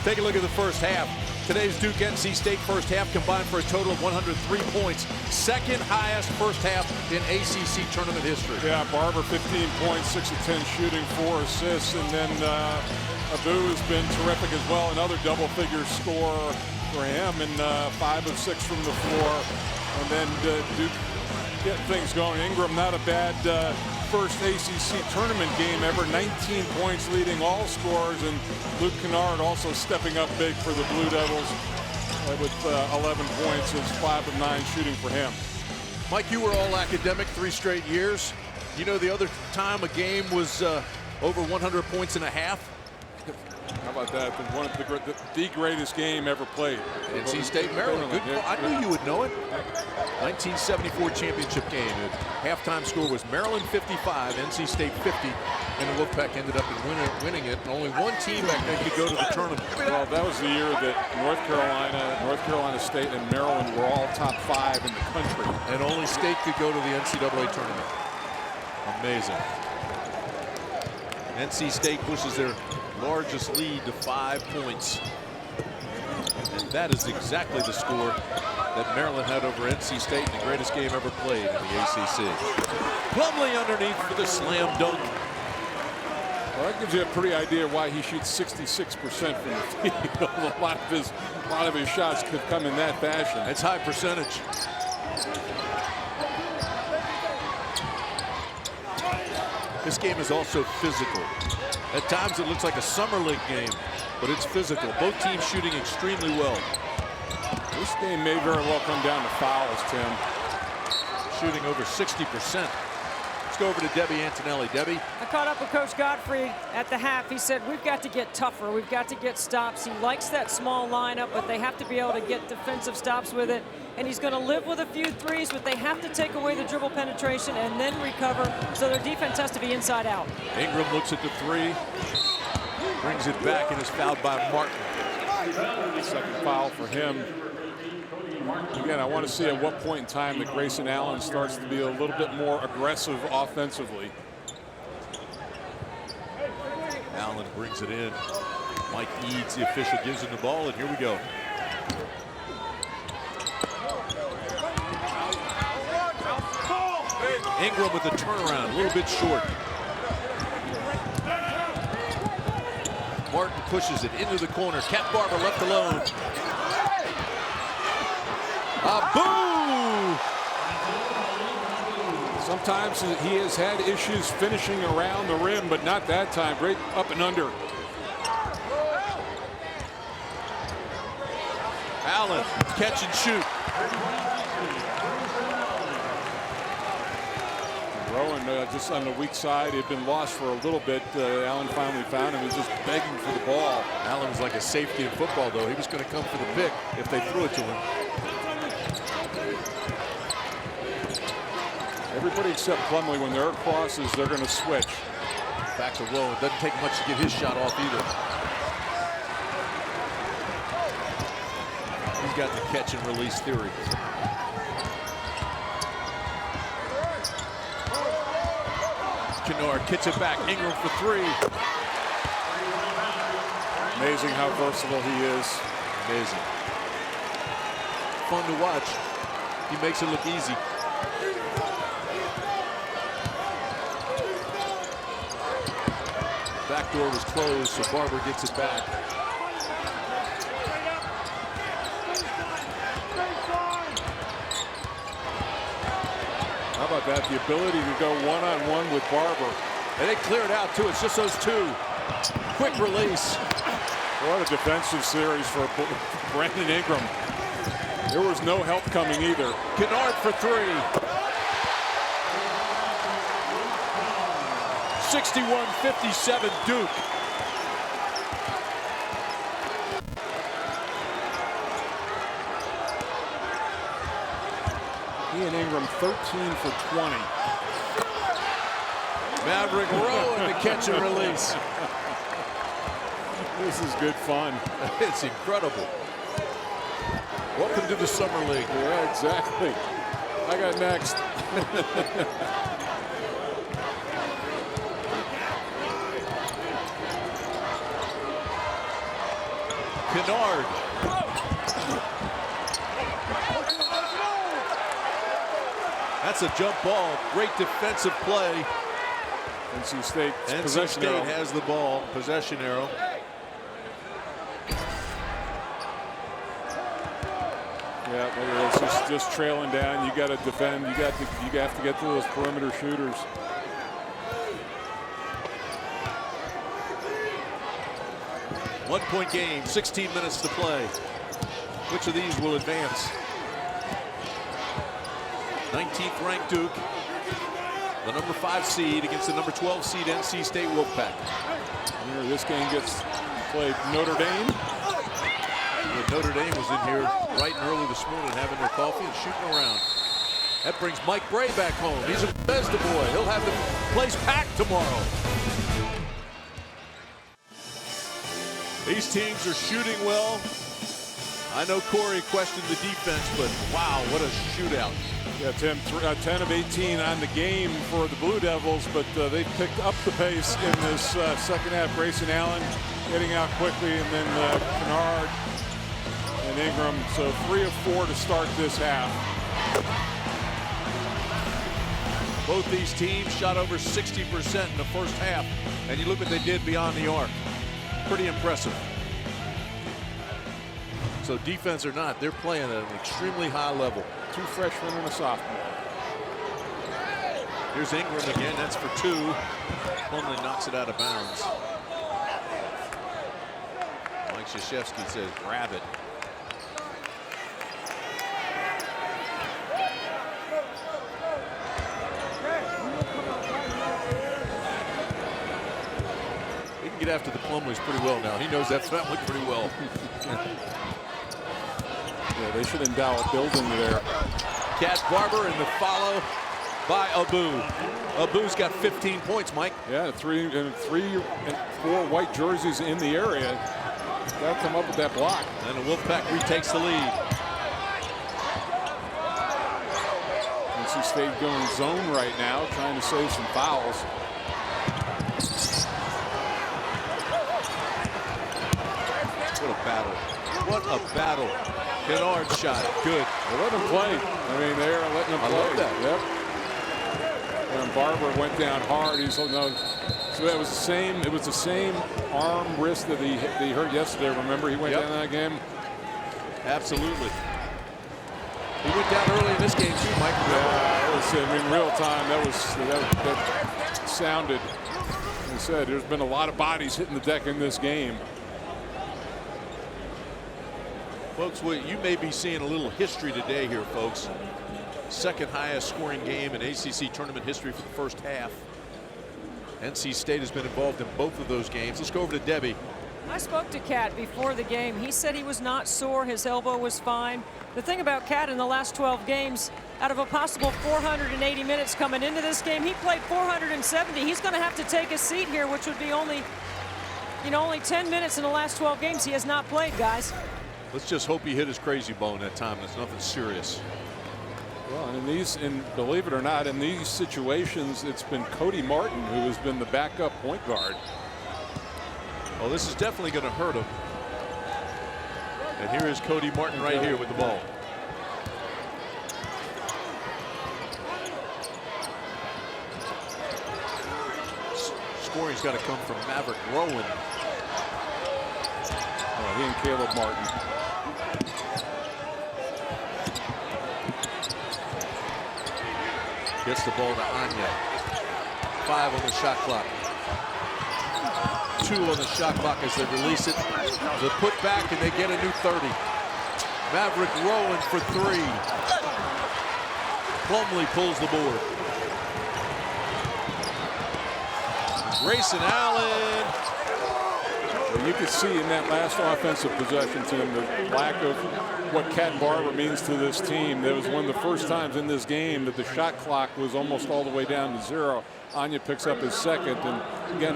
Take a look at the first half. Today's Duke-NC State first half combined for a total of 103 points. Second highest first half in ACC tournament history. Yeah, Barber 15 points, 6 of 10 shooting, 4 assists, and then Abu has been terrific as well. Another double-figure score for him, and 5 of 6 from the floor. And then Duke getting things going. Ingram, not a bad first ACC tournament game ever. 19 points leading all scorers, and Luke Kennard also stepping up big for the Blue Devils with 11 points. It's 5 of 9 shooting for him. Mike, you were all academic 3 straight years. You know the other time a game was over 100 points and a half? How about that? One of the greatest game ever played. NC State, Maryland. Good call. I knew you would know it. 1974 championship game. The halftime score was Maryland 55, NC State 50, and the Wolfpack ended up winning it. And only one team back then could go to the tournament. Well, that was the year that North Carolina State, and Maryland were all top 5 in the country. And only State could go to the NCAA tournament. Amazing. NC State pushes their largest lead to 5 points. And that is exactly the score that Maryland had over NC State in the greatest game ever played in the ACC. Plumlee underneath for the slam dunk. Well, that gives you a pretty idea why he shoots 66% from the field. a lot of his shots could come in that fashion. It's high percentage. This game is also physical. At times it looks like a summer league game, but it's physical. Both teams shooting extremely well. This game may very well come down to fouls, Tim. Shooting over 60%. Let's go over to Debbie Antonelli. Debbie? I caught up with Coach Godfrey at the half. He said, we've got to get tougher. We've got to get stops. He likes that small lineup, but they have to be able to get defensive stops with it. And he's going to live with a few threes, but they have to take away the dribble penetration and then recover. So their defense has to be inside out. Ingram looks at the 3, brings it back, and is fouled by Martin. Second foul for him. Again, I want to see at what point in time that Grayson Allen starts to be a little bit more aggressive offensively. Allen brings it in. Mike Eads, the official, gives him the ball, and here we go. Ingram with the turnaround, a little bit short. Martin pushes it into the corner. Cat Barber left alone. Boo! Sometimes he has had issues finishing around the rim, but not that time. Great up and under. Allen, catch and shoot. Rowan just on the weak side. He had been lost for a little bit. Allen finally found him. He was just begging for the ball. Allen was like a safety in football, though. He was going to come for the pick if they threw it to him. Everybody except Plumlee, when there are crosses, they're going to switch. Back to Rowan. Doesn't take much to get his shot off either. He's got the catch and release theory. Kennard kicks it back. Ingram for 3. Amazing how versatile he is. Amazing. Fun to watch. He makes it look easy. Back door was closed, so Barber gets it back. How about that? The ability to go one-on-one with Barber. And they clear it out, too. It's just those 2. Quick release. What a defensive series for Brandon Ingram. There was no help coming either. Kennard for 3. 61-57 Duke. He and Ingram 13 for 20. Maverick Rowan to catch and release. This is good fun. It's incredible. Welcome to the Summer League. Yeah, exactly. I got next. Kennard. That's a jump ball. Great defensive play. NC State NC State has the ball. Possession arrow. Yeah, it's just trailing down. You got to defend. You have to get to those perimeter shooters. One-point game, 16 minutes to play. Which of these will advance? 19th ranked Duke, the number 5 seed against the number 12 seed NC State Wolfpack. Here, this game gets played Notre Dame. Yeah, Notre Dame was in here bright and early this morning having their coffee and shooting around. That brings Mike Bray back home. He's a Bethesda boy. He'll have the place packed tomorrow. These teams are shooting well. I know Corey questioned the defense, but wow, what a shootout. Yeah, Tim, 10 of 18 on the game for the Blue Devils, but they picked up the pace in this second half. Grayson Allen getting out quickly, and then Kennard and Ingram. So 3 of 4 to start this half. Both these teams shot over 60% in the first half, and you look what they did beyond the arc. Pretty impressive. So defense or not, they're playing at an extremely high level. 2 freshmen and a sophomore. Here's Ingram again. That's for 2. Plumlee knocks it out of bounds. Mike Krzyzewski says, grab it. He can get after the Plumlees pretty well now. He knows that family pretty well. Yeah, they should endow a building there. Cat Barber in the follow by Abu. Abu's got 15 points, Mike. Yeah, 3 and 4 white jerseys in the area. Got to come up with that block. And the Wolfpack retakes the lead. NC State going zone right now, trying to save some fouls. What a battle. What a battle. Kennard shot. Good. They let him play. I mean, they are letting him play. I love that. Yep. And Barber went down hard. He's so that was the same. It was the same arm wrist that he hurt yesterday. Remember, he went down that game. Absolutely. He went down early in this game too, Mike. Yeah, was, in real time, that sounded. He said there's been a lot of bodies hitting the deck in this game. Folks, you may be seeing a little history today here, folks. Second highest scoring game in ACC tournament history for the first half. NC State has been involved in both of those games. Let's go over to Debbie. I spoke to Cat before the game. He said he was not sore. His elbow was fine. The thing about Cat in the last 12 games, out of a possible 480 minutes coming into this game, he played 470. He's going to have to take a seat here, which would be only 10 minutes in the last 12 games he has not played, guys. Let's just hope he hit his crazy bone that time. It's nothing serious. Well, and believe it or not, in these situations, it's been Cody Martin who has been the backup point guard. Oh, this is definitely going to hurt him. And here is Cody Martin right here with the ball. Scoring's got to come from Maverick Rowan. Oh, he and Caleb Martin. Gets the ball to Anya. 5 on the shot clock. 2 on the shot clock as they release it. The put back and they get a new 30. Maverick Rowan for 3. Plumlee pulls the board. Grayson Allen Well, you could see in that last offensive possession, Tim, the lack of what Cat Barber means to this team. That was one of the first times in this game that the shot clock was almost all the way down to 0. Anya picks up his second, and again,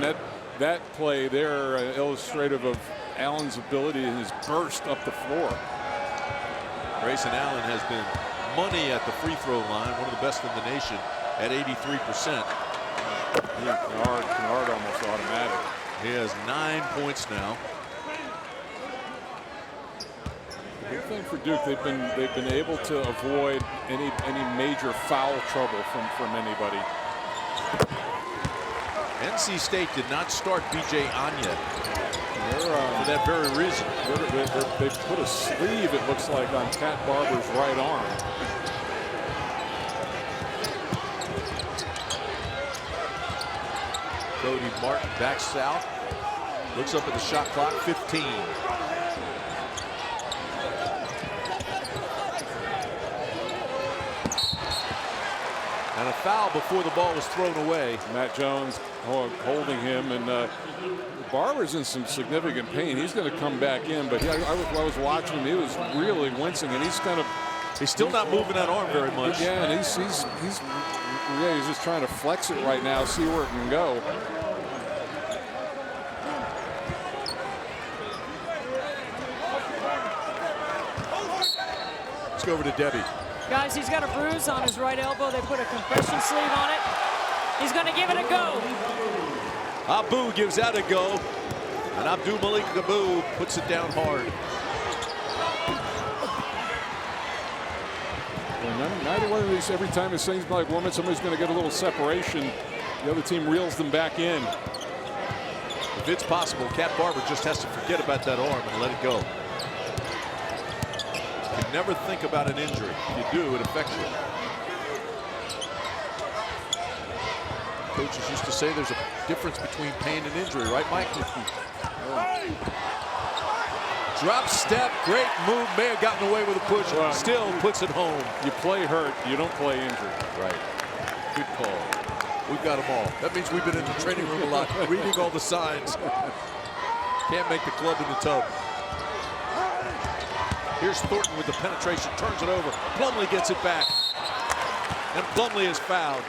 that play there illustrative of Allen's ability and his burst up the floor. Grayson Allen has been money at the free throw line, one of the best in the nation at 83%. Kennard almost automatic. He has 9 points now. The big thing for Duke, they've been able to avoid any major foul trouble from anybody. NC State did not start B.J. Anya for that very reason. They put a sleeve, it looks like, on Cat Barber's right arm. Cody Martin backs out, looks up at the shot clock, 15. And a foul before the ball was thrown away. Matt Jones holding him, and Barber's in some significant pain. He's going to come back in, but I was watching him. He was really wincing, and he's still not moving that arm very much. Yeah, and he's just trying to flex it right now, see where it can go. Let's go over to Debbie. Guys, he's got a bruise on his right elbow. They put a compression sleeve on it. He's going to give it a go. Abu gives that a go, and Abdul Malik Abu puts it down hard. Neither one of these, every time it seems like somebody's going to get a little separation, the other team reels them back in. If it's possible, Cat Barber just has to forget about that arm and let it go. You never think about an injury. If you do, it affects you. Coaches used to say there's a difference between pain and injury, right, Mike? Drop step, great move, may have gotten away with a push, still puts it home. You play hurt, you don't play injured. Right. Good call. We've got them all. That means we've been in the training room a lot, reading all the signs. Can't make the club in the tub. Here's Thornton with the penetration, turns it over. Plumlee gets it back. And Plumlee is fouled.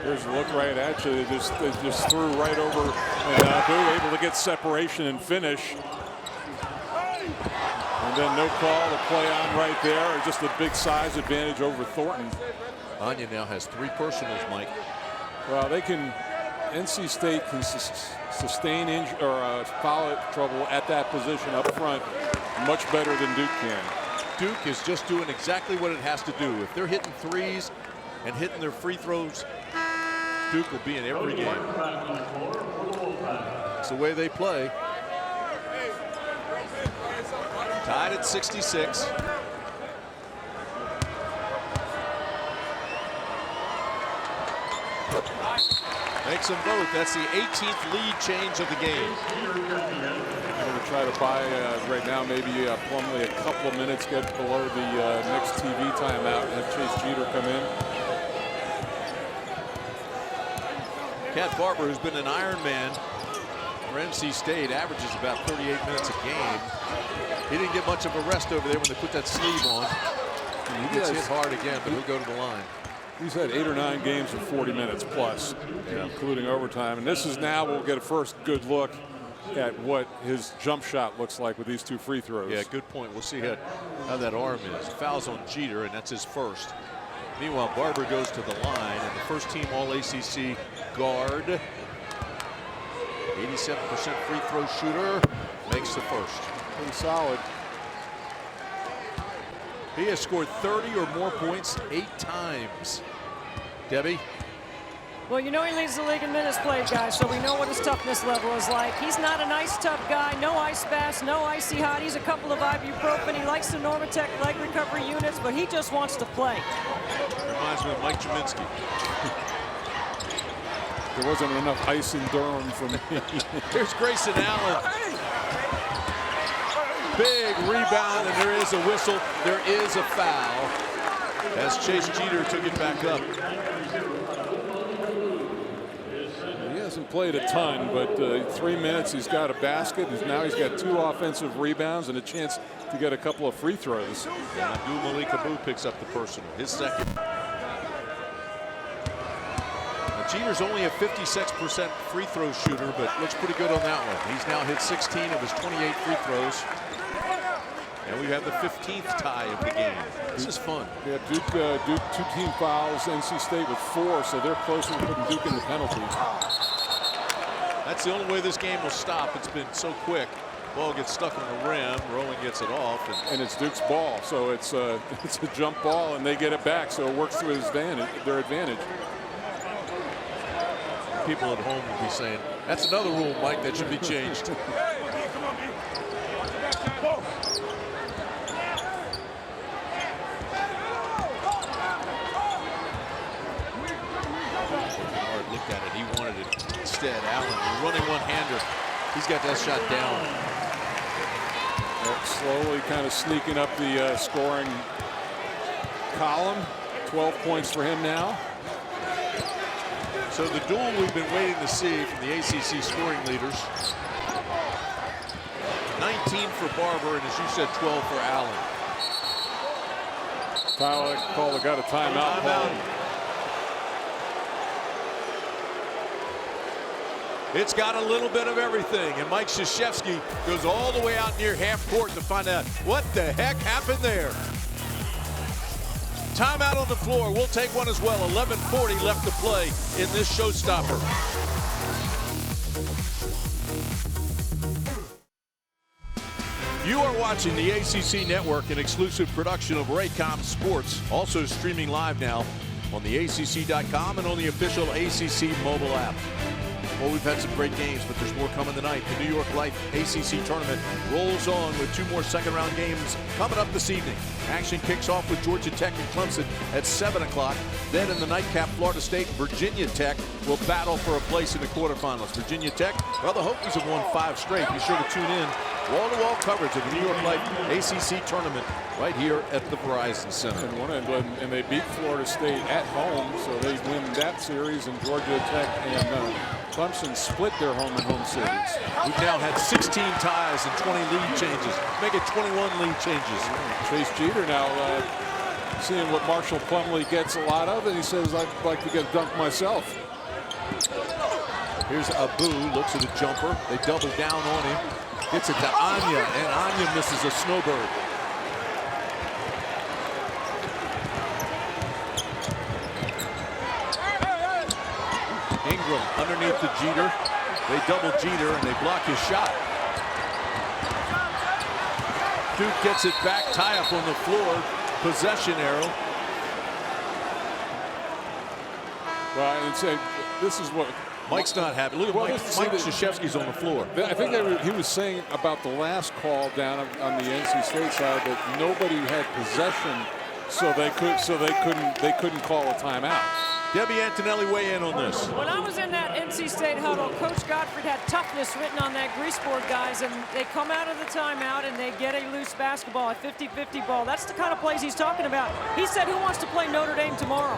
Here's a look right at you. They just threw right over, and Abu able to get separation and finish. And then no call to play on right there, or just a big size advantage over Thornton. Anya now has 3 personals, Mike. Well, NC State can sustain foul trouble at that position up front much better than Duke can. Duke is just doing exactly what it has to do. If they're hitting threes and hitting their free throws, Duke will be in every game. It's the way they play. Tied at 66. Makes them both. That's the 18th lead change of the game. I'm going to try to buy right now maybe Plumlee a couple of minutes, get below the next TV timeout, and have Chase Jeter come in. Cat Barber, who's been an Iron Man for NC State, averages about 38 minutes a game. He didn't get much of a rest over there when they put that sleeve on. And he gets hit hard again, but he'll go to the line. He's had 8 or 9 games of 40 minutes plus, including overtime. And this is now, we'll get a first good look at what his jump shot looks like with these 2 free throws. Yeah, good point. We'll see how that arm is. Fouls on Jeter, and that's his first. Meanwhile, Barber goes to the line, and the first team All-ACC guard, 87% free throw shooter, makes the first. Pretty solid. He has scored 30 or more points 8 times. Debbie? Well, you know he leads the league in minutes played, guys, so we know what his toughness level is like. He's not an ice tough guy, no ice baths, no icy hot. He's a couple of ibuprofen. He likes the Normatec leg recovery units, but he just wants to play. Reminds me of Mike Jaminski. There wasn't enough ice in Durham for me. Here's Grayson Allen. Big rebound, and there is a whistle. There is a foul as Chase Jeter took it back up. played a ton, but 3 minutes, he's got a basket. Now he's got 2 offensive rebounds and a chance to get a couple of free throws. And Abdul Malik Abu picks up the personal, his second. Now, Jeter's only a 56% free throw shooter, but looks pretty good on that one. He's now hit 16 of his 28 free throws. And we have the 15th tie of the game. This is fun. Yeah, Duke 2-team fouls, NC State with 4, so they're closer to putting Duke in the penalties. That's the only way this game will stop. It's been so quick. Ball gets stuck on the rim. Rowland gets it off. And it's Duke's ball, so it's a jump ball, and they get it back, so it works to their advantage. People at home will be saying, that's another rule, Mike, that should be changed. Looked at it. He wanted it. Instead, Allen running one-hander. He's got that shot down. Slowly kind of sneaking up the scoring column. 12 points for him now. So the duel we've been waiting to see from the ACC scoring leaders. 19 for Barber, and as you said, 12 for Allen. Tyler Calder got a timeout. It's got a little bit of everything, and Mike Krzyzewski goes all the way out near half court to find out what the heck happened there. Timeout on the floor. We'll take one as well. 11:40 left to play in this showstopper. You are watching the ACC Network, an exclusive production of Raycom Sports, also streaming live now on the ACC.com and on the official ACC mobile app. Well, we've had some great games, but there's more coming tonight. The New York Life ACC Tournament rolls on with 2 more second-round games coming up this evening. Action kicks off with Georgia Tech and Clemson at 7 o'clock. Then in the nightcap, Florida State and Virginia Tech will battle for a place in the quarterfinals. Virginia Tech, well, the Hokies have won 5 straight. Be sure to tune in. Wall-to-wall coverage of the New York Life ACC Tournament right here at the Verizon Center. And they beat Florida State at home, so they win that series, and Georgia Tech and Clemson split their home-and-home series. We've now had 16 ties and 20 lead changes. Make it 21 lead changes. Chase Jeter now seeing what Marshall Plumlee gets a lot of, and he says, I'd like to get dunked myself. Here's Abu, looks at a jumper. They double down on him. Gets it to Anya, and Anya misses a snowbird. Ingram underneath the Jeter. They double Jeter and they block his shot. Duke gets it back, tie up on the floor, possession arrow. Well, I'd say this is what Mike's not happy. Look at Mike Krzyzewski's on the floor. I think he was saying about the last call down on the NC State side that nobody had possession, so they couldn't call a timeout. Debbie Antonelli, weigh in on this. When I was in that NC State huddle, Coach Gottfried had toughness written on that grease board, guys, and they come out of the timeout and they get a loose basketball, a 50-50 ball. That's the kind of plays he's talking about. He said, who wants to play Notre Dame tomorrow?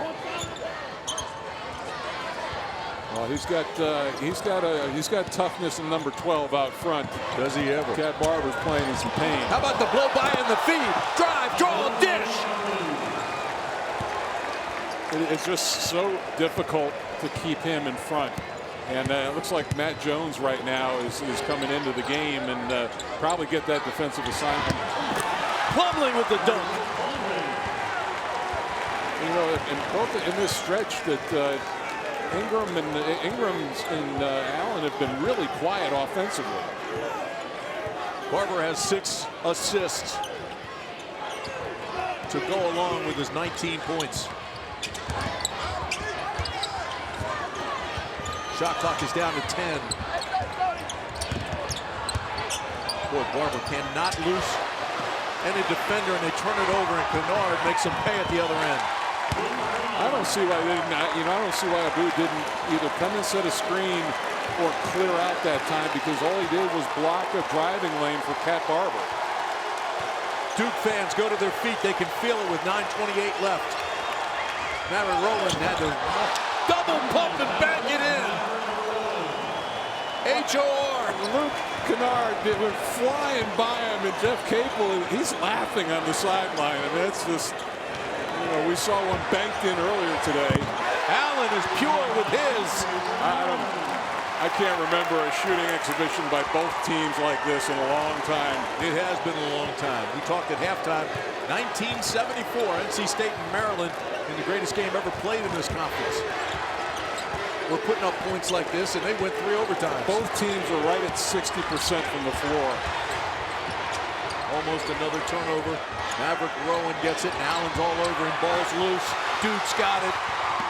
Well, he's got toughness in number 12 out front. Does he ever? Cat Barber's playing in some pain. How about the blow by and the feed? Drive, draw, dish. It's just so difficult to keep him in front. And it looks like Matt Jones right now is coming into the game and probably get that defensive assignment. Plumlee with the dunk. You know, in this stretch that Ingram and Allen have been really quiet offensively. Barber has 6 assists to go along with his 19 points. Shot clock is down to 10. Boy, Barber cannot lose any defender, and they turn it over, and Kennard makes them pay at the other end. I don't see why they didn't. I don't see why Abu didn't either come and set a screen or clear out that time, because all he did was block a driving lane for Cat Barber. Duke fans go to their feet. They can feel it with 9:28 left. Maverick Rowland had to double pump and bang it in. HOR. Luke Kennard went flying by him, and Jeff Capel, he's laughing on the sideline. And that's just, you know, we saw one banked in earlier today. Allen is pure with his. I can't remember a shooting exhibition by both teams like this in a long time. It has been a long time. We talked at halftime, 1974, NC State and Maryland in the greatest game ever played in this conference. We're putting up points like this, and they went 3 overtimes. Both teams are right at 60% from the floor. Almost another turnover. Maverick Rowan gets it, and Allen's all over him. Ball's loose. Duke's got it.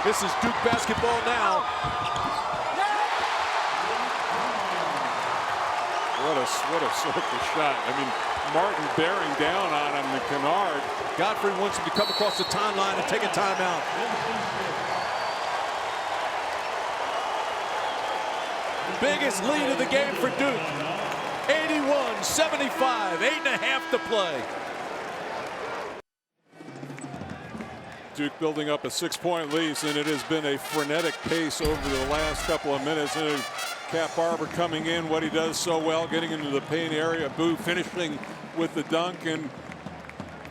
This is Duke basketball now. What a circle shot. I mean, Martin bearing down on him, and Kennard. Godfrey wants him to come across the timeline and take a timeout. Biggest lead of the game for Duke. 81-75, 8.5 to play. Duke building up a 6-point lead, and it has been a frenetic pace over the last couple of minutes. And Cap Barber coming in, what he does so well, getting into the paint area. Boo finishing with the dunk, and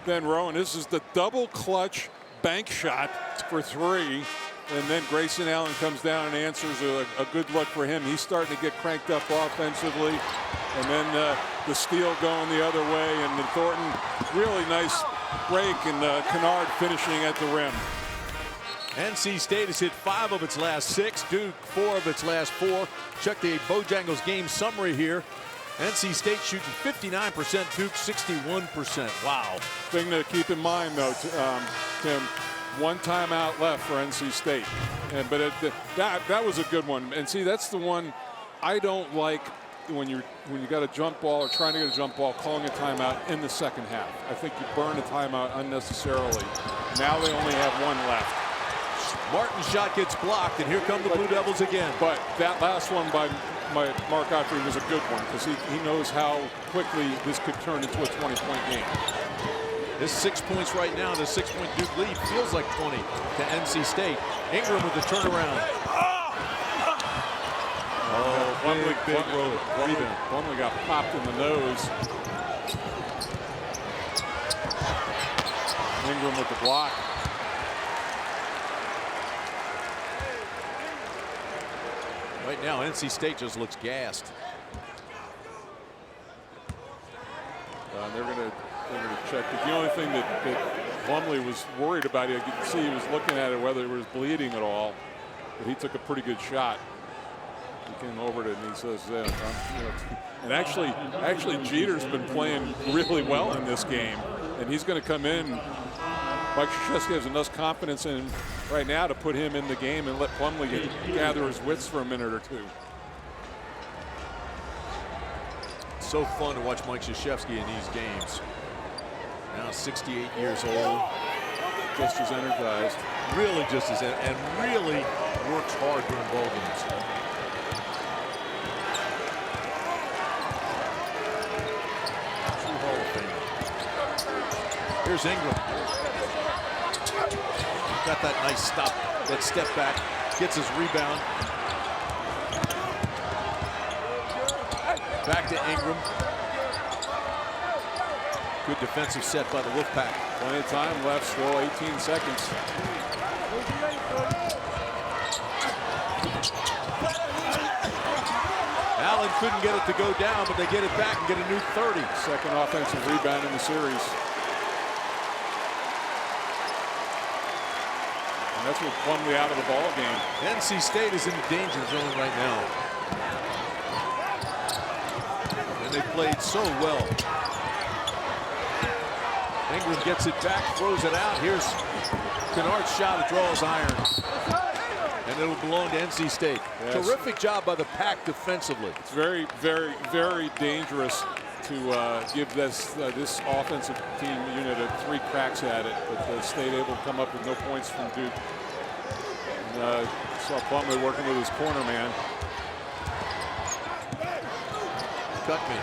then Rowan. This is the double clutch bank shot for 3. And then Grayson Allen comes down and answers a good look for him. He's starting to get cranked up offensively. And then the steal going the other way. And then Thornton, really nice break, and Kennard finishing at the rim. NC State has hit 5 of its last 6. Duke 4 of its last 4. Check the Bojangles game summary here. NC State shooting 59%, Duke 61%. Wow. Thing to keep in mind, though, Tim, 1 timeout left for NC State. But that was a good one. And see, that's the one I don't like when you got a jump ball or trying to get a jump ball, calling a timeout in the second half. I think you burn a timeout unnecessarily. Now they only have 1 left. Martin's shot gets blocked, and here come the Blue Devils again. But that last one by Mark Godfrey was a good one, because he knows how quickly this could turn into a 20-point game. This 6 points right now, the 6-point Duke lead feels like 20 to NC State. Ingram with the turnaround. Oh, big rebound. Plumlee got popped in the nose. Ingram with the block. Right now, NC State just looks gassed. They're going to check. But the only thing that Plumlee was worried about, you could see he was looking at it whether it was bleeding at all. But he took a pretty good shot. He came over to it and he says, and actually Jeter's been playing really well in this game, and he's going to come in. Mike Krzyzewski has enough confidence in him right now to put him in the game and let Plumlee gather his wits for a minute or 2. It's so fun to watch Mike Krzyzewski in these games. Now 68 years old, just as energized. Really just as, and really works hard during ball games. True Hall of Famer. Here's Ingram. Got that nice stop, that step back, gets his rebound. Back to Ingram. Good defensive set by the Wolfpack. Plenty of time left, still 18 seconds. Allen couldn't get it to go down, but they get it back and get a new 30. Second offensive rebound in the series. And that's with Plumlee out of the ball game. NC State is in the danger zone right now. And they played so well. Ingram gets it back, throws it out. Here's Kennard's shot, it draws iron. And it'll belong to NC State. Yes. Terrific job by the Pack defensively. It's very, very, very dangerous to give this offensive team unit 3 cracks at it, but the State able to come up with no points from Duke. And, saw Plumlee working with his corner man. Cut me.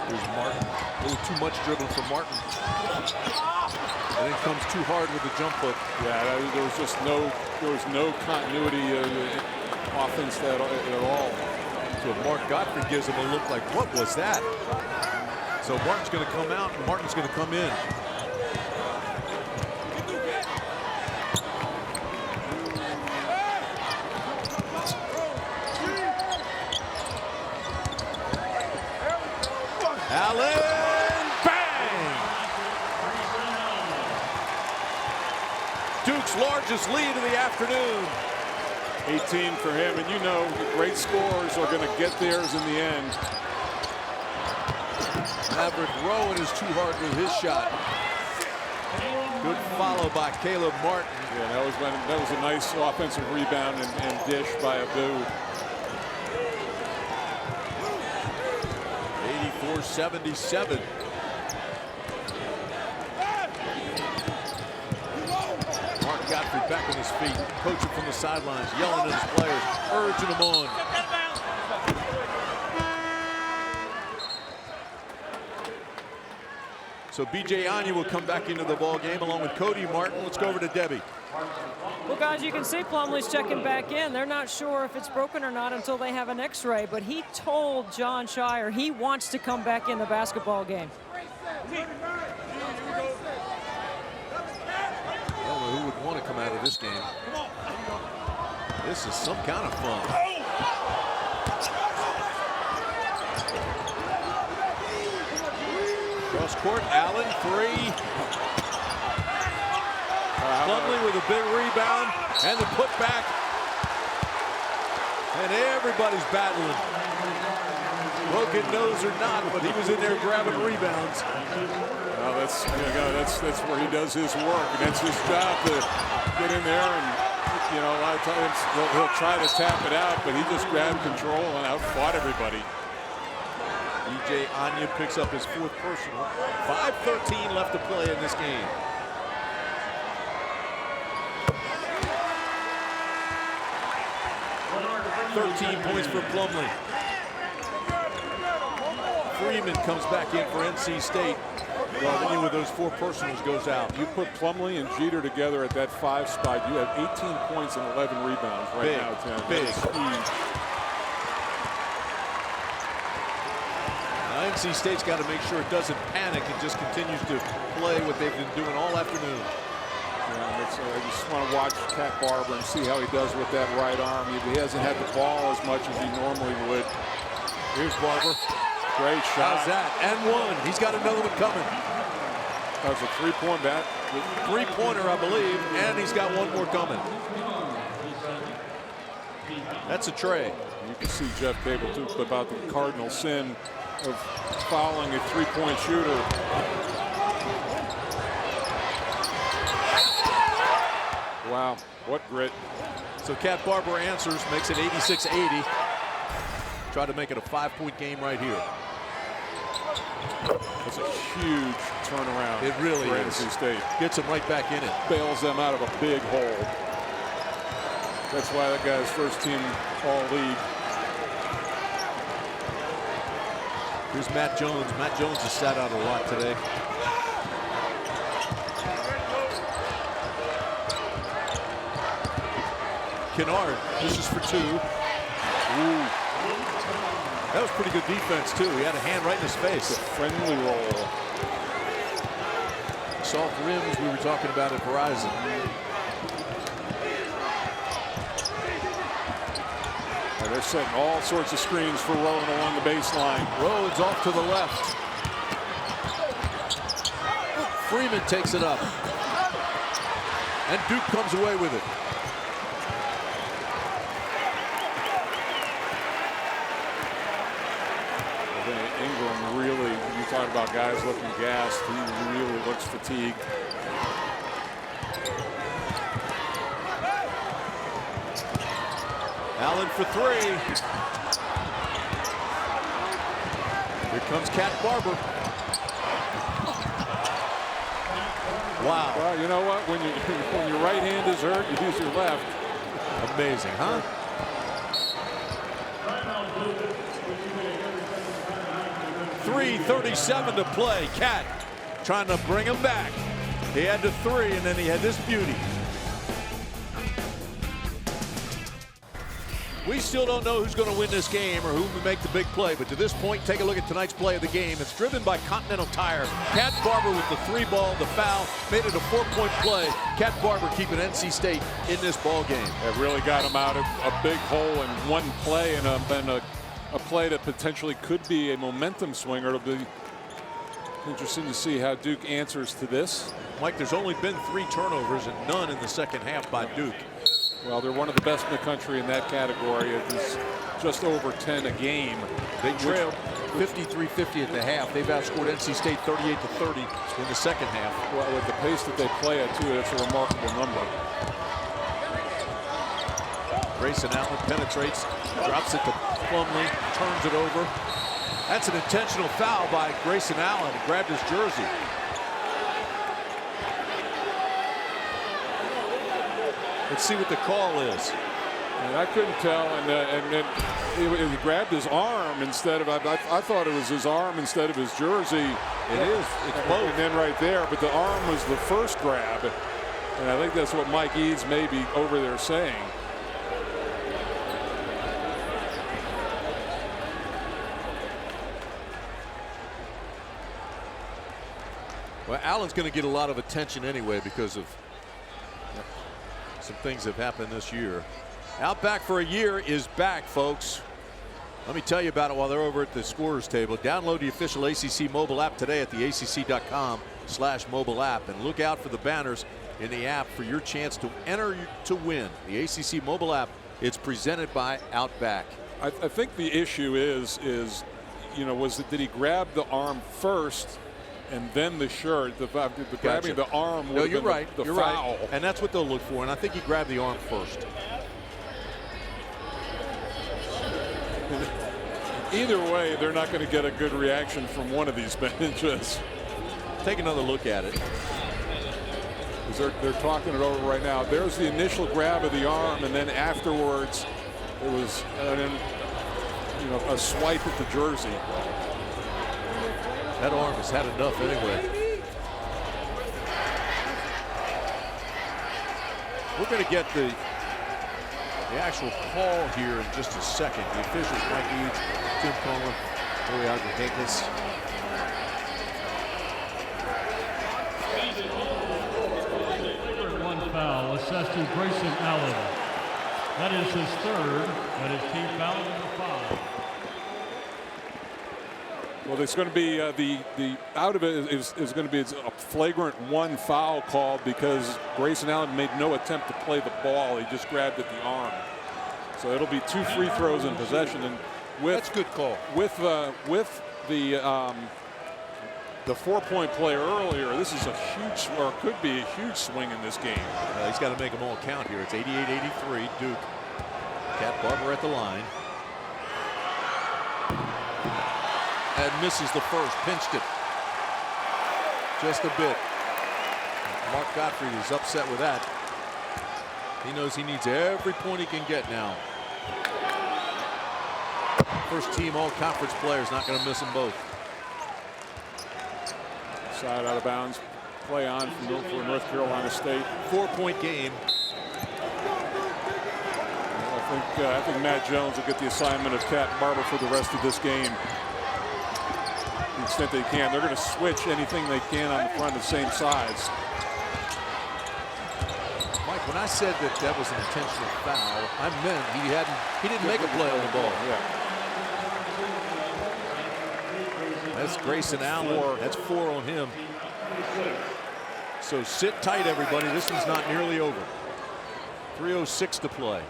Here's Martin. A little too much dribbling for Martin. And it comes too hard with the jump hook. Yeah, there was no continuity offense at all. So Mark Godfrey gives him a look like, what was that? So Martin's going to come out and Martin's going to come in. Allen, bang! Duke's largest lead of the afternoon. 18 for him, and you know great scorers are going to get theirs in the end. Maverick Rowan is too hard with his shot. Good follow by Caleb Martin. Yeah, that was a nice offensive rebound and dish by Abu. 84-77. Mark Godfrey back on his feet, coaching from the sidelines, yelling at his players, urging them on. So B.J. Anya will come back into the ball game along with Cody Martin. Let's go over to Debbie. Well, guys, you can see Plumlee's checking back in. They're not sure if it's broken or not until they have an x-ray, but he told John Shire he wants to come back in the basketball game. I don't know who would want to come out of this game. This is some kind of fun. Cross court, Allen, three. Plumlee with a big rebound and the putback. And everybody's battling. Broken nose or not, but he was in there grabbing rebounds. Well, that's where he does his work, and that's his job to get in there. And you know, a lot of times he'll try to tap it out, but he just grabbed control and outfought everybody. B.J. Anya picks up his fourth personal. 5:13 left to play in this game. Points for Plumlee. Freeman comes back in for NC State. Well, any of those four personals goes out. You put Plumlee and Jeter together at that 5 spot, you have 18 points and 11 rebounds right now, Tim. Big. Huge. Now, NC State's got to make sure it doesn't panic and just continues to play what they've been doing all afternoon. I just want to watch Cat Barber and see how he does with that right arm. He hasn't had the ball as much as he normally would. Here's Barber. Great shot. How's that? And one. He's got another one coming. That was a three-point bat. Three-pointer, I believe, and he's got one more coming. That's a tray. You can see Jeff Cable too about the cardinal sin of fouling a three-point shooter. Wow, what grit. So Cat Barber answers, makes it 86-80. Try to make it a 5-point game right here. That's a huge turnaround. It really for is. NC State. Gets them right back in it. Bails them out of a big hole. That's why that guy's first team all-league. Here's Matt Jones. Matt Jones has sat out a lot today. Kennard, this is for two. Ooh. That was pretty good defense, too. He had a hand right in his face. A friendly roll. Soft rims we were talking about at Verizon. And they're setting all sorts of screens for Rowan along the baseline. Rowan's off to the left. Freeman takes it up. And Duke comes away with it. Ingram really, you talk about guys looking gassed, he really looks fatigued. Allen for three. Here comes Cat Barber. Wow. Well, you know what? When your right hand is hurt, you use your left. Amazing, huh? .337 to play. Cat trying to bring him back. He had the 3, and then he had this beauty. We still don't know who's going to win this game or who will make the big play, but to this point, take a look at tonight's play of the game. It's driven by Continental Tire. Cat Barber with the 3 ball, the foul, made it a 4-point play. Cat Barber keeping NC State in this ball game. It really got him out of a big hole in one play, and a play that potentially could be a momentum swinger. It'll be interesting to see how Duke answers to this. Mike, there's only been 3 turnovers and none in the second half by Duke. Well, they're one of the best in the country in that category. It is just over 10 a game. They trailed 53-50 at the half. They've outscored NC State 38-30 in the second half. Well, with the pace that they play at, too, that's a remarkable number. Grayson Allen penetrates, drops it to Plumlee, turns it over. That's an intentional foul by Grayson Allen. He grabbed his jersey. Let's see what the call is. And I couldn't tell, and he grabbed his arm instead of, I thought it was his arm instead of his jersey. It is, it's both. And then right there, but the arm was the first grab. And I think that's what Mike Eads may be over there saying. Well, Allen's going to get a lot of attention anyway because of some things that have happened this year. Outback for a year is back, folks. Let me tell you about it while they're over at the scorers table. Download the official ACC mobile app today at theacc.com/mobile app and look out for the banners in the app for your chance to enter to win. The ACC mobile app, it's presented by Outback. I think the issue is you know, did he grab the arm first and then the shirt? The grabbing the arm. No, you're right. The you're foul. right. And that's what they'll look for. And I think he grabbed the arm first. Either way, they're not going to get a good reaction from one of these benches. Take another look at it. They're talking it over right now. There's the initial grab of the arm, and then afterwards, it was you know, a swipe at the jersey. That arm has had enough anyway. We're going to get the actual call here in just a second. The officials, Mike Eads, Tim Coleman, Louis Agregatas. One foul assessed to Grayson Allen. That is his 3rd. That is team foul number 5. Well, there's going to be the out of it is going to be a flagrant 1 foul called because Grayson Allen made no attempt to play the ball. He just grabbed at the arm. So it'll be 2 free throws in possession. And That's a good call. With the 4-point play earlier, this is a huge, or could be a huge swing in this game. He's got to make them all count here. It's 88-83, Duke. Cat Barber at the line. And misses the first, pinched it just a bit. Mark Gottfried is upset with that. He knows he needs every point he can get now. First team all-conference players, not going to miss them both. Side out of bounds, play on for North Carolina State. 4-point game. I think Matt Jones will get the assignment of Cat Barber for the rest of this game. To the extent they can. They're going to switch anything they can on the front of the same sides. Mike, when I said that was an intentional foul, I meant he didn't make a play on the ball. Yeah. That's Grayson Allen. That's 4 on him. So sit tight, everybody. This one's not nearly over. 3:06 to play.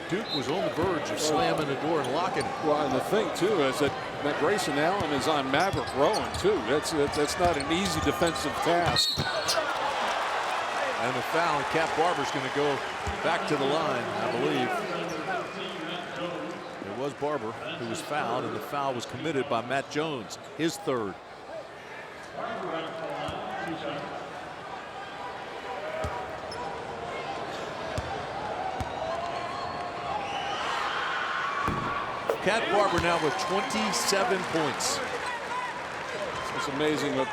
Duke was on the verge of slamming the door and locking it. Well, and the thing too is that Grayson Allen is on Maverick Rowan too. That's not an easy defensive task. And the foul, and Cat Barber's going to go back to the line, I believe. It was Barber who was fouled, and the foul was committed by Matt Jones, his 3rd. Cat Barber now with 27 points. It's amazing the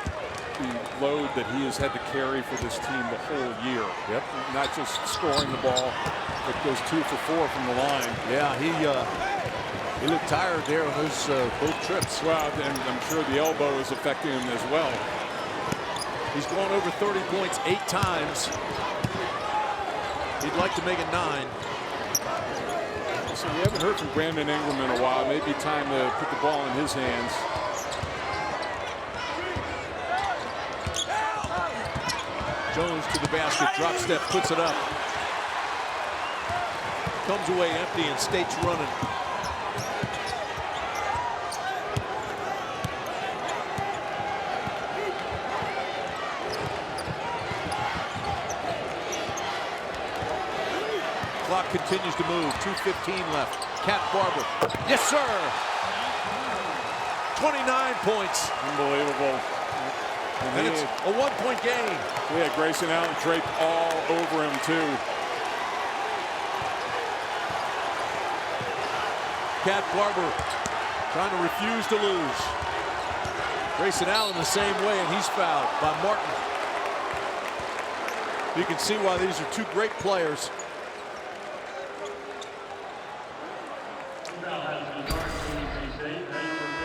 load that he has had to carry for this team the whole year. Yep. Not just scoring the ball, but goes 2 for 4 from the line. Yeah, he looked tired there on those both trips. Well, and I'm sure the elbow is affecting him as well. He's gone over 30 points 8 times. He'd like to make it 9. So we haven't heard from Brandon Ingram in a while. Maybe time to put the ball in his hands. Jones to the basket, drop step, puts it up. Comes away empty and State's running. Clock continues to move, 2:15 left. Cat Barber, yes sir! 29 points. Unbelievable. And it's a 1-point game. We had Grayson Allen draped all over him too. Cat Barber trying to refuse to lose. Grayson Allen the same way, and he's fouled by Martin. You can see why these are 2 great players.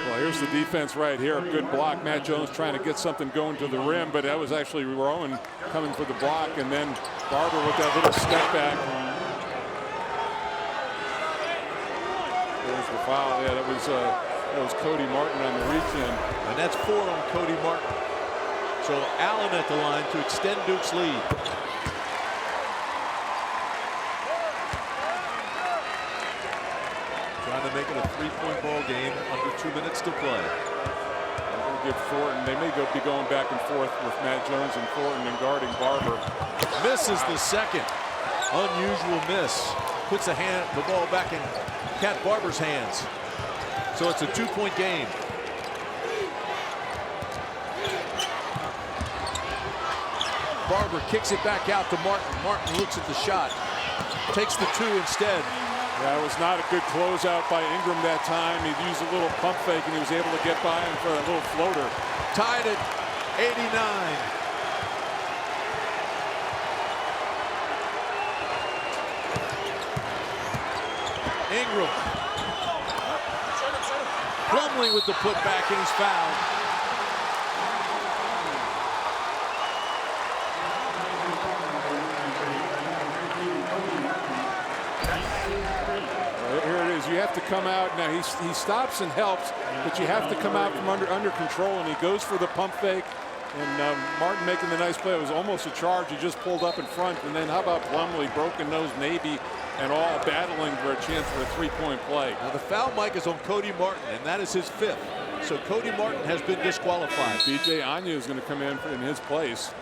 Well, here's the defense right here. Good block. Matt Jones trying to get something going to the rim, but that was actually Rowan coming for the block, and then Barber with that little step back. There's the foul. Yeah, that was Cody Martin on the reach in. And that's 4 on Cody Martin. So Allen at the line to extend Duke's lead. Trying to make it a 3-point ball game under 2 minutes to play. We'll give Thornton. They may be going back and forth with Matt Jones and Thornton and guarding Barber. Misses the second. Unusual miss. Puts the ball back in Cat Barber's hands. So it's a 2-point game. Barber kicks it back out to Martin. Martin looks at the shot. Takes the 2 instead. Yeah, it was not a good closeout by Ingram that time. He used a little pump fake and he was able to get by him for a little floater. Tied at 89. Ingram. Plumlee with the putback, and he's fouled. Here it is. You have to come out. Now he stops and helps, but you have to come out from under control, and he goes for the pump fake. And Martin making the nice play. It was almost a charge. He just pulled up in front. And then how about Plumlee, broken nose Navy, and all battling for a chance for a 3-point play. Now the foul mic is on Cody Martin, and that is his 5th. So Cody Martin has been disqualified. BJ Anya is going to come in his place.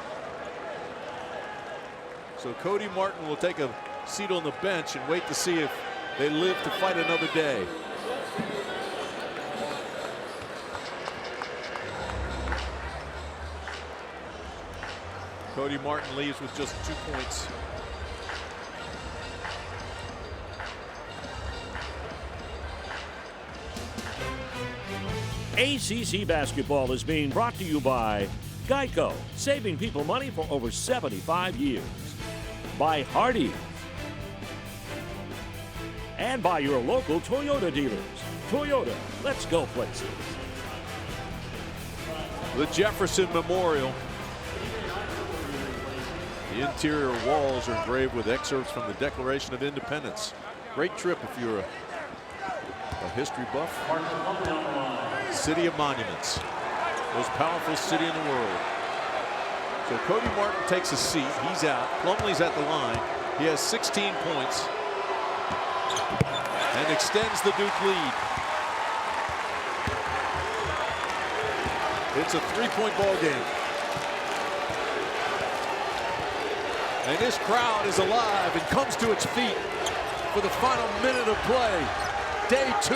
So Cody Martin will take a seat on the bench and wait to see if they live to fight another day. Cody Martin leaves with just 2 points. ACC basketball is being brought to you by Geico, saving people money for over 75 years. By Hardee's. And by your local Toyota dealers. Toyota, let's go places. The Jefferson Memorial. The interior walls are engraved with excerpts from the Declaration of Independence. Great trip if you're a history buff. City of Monuments. Most powerful city in the world. So Cody Martin takes a seat. He's out. Plumlee's at the line. He has 16 points. And extends the Duke lead. It's a 3-point ball game. And this crowd is alive and comes to its feet for the final minute of play. Day 2.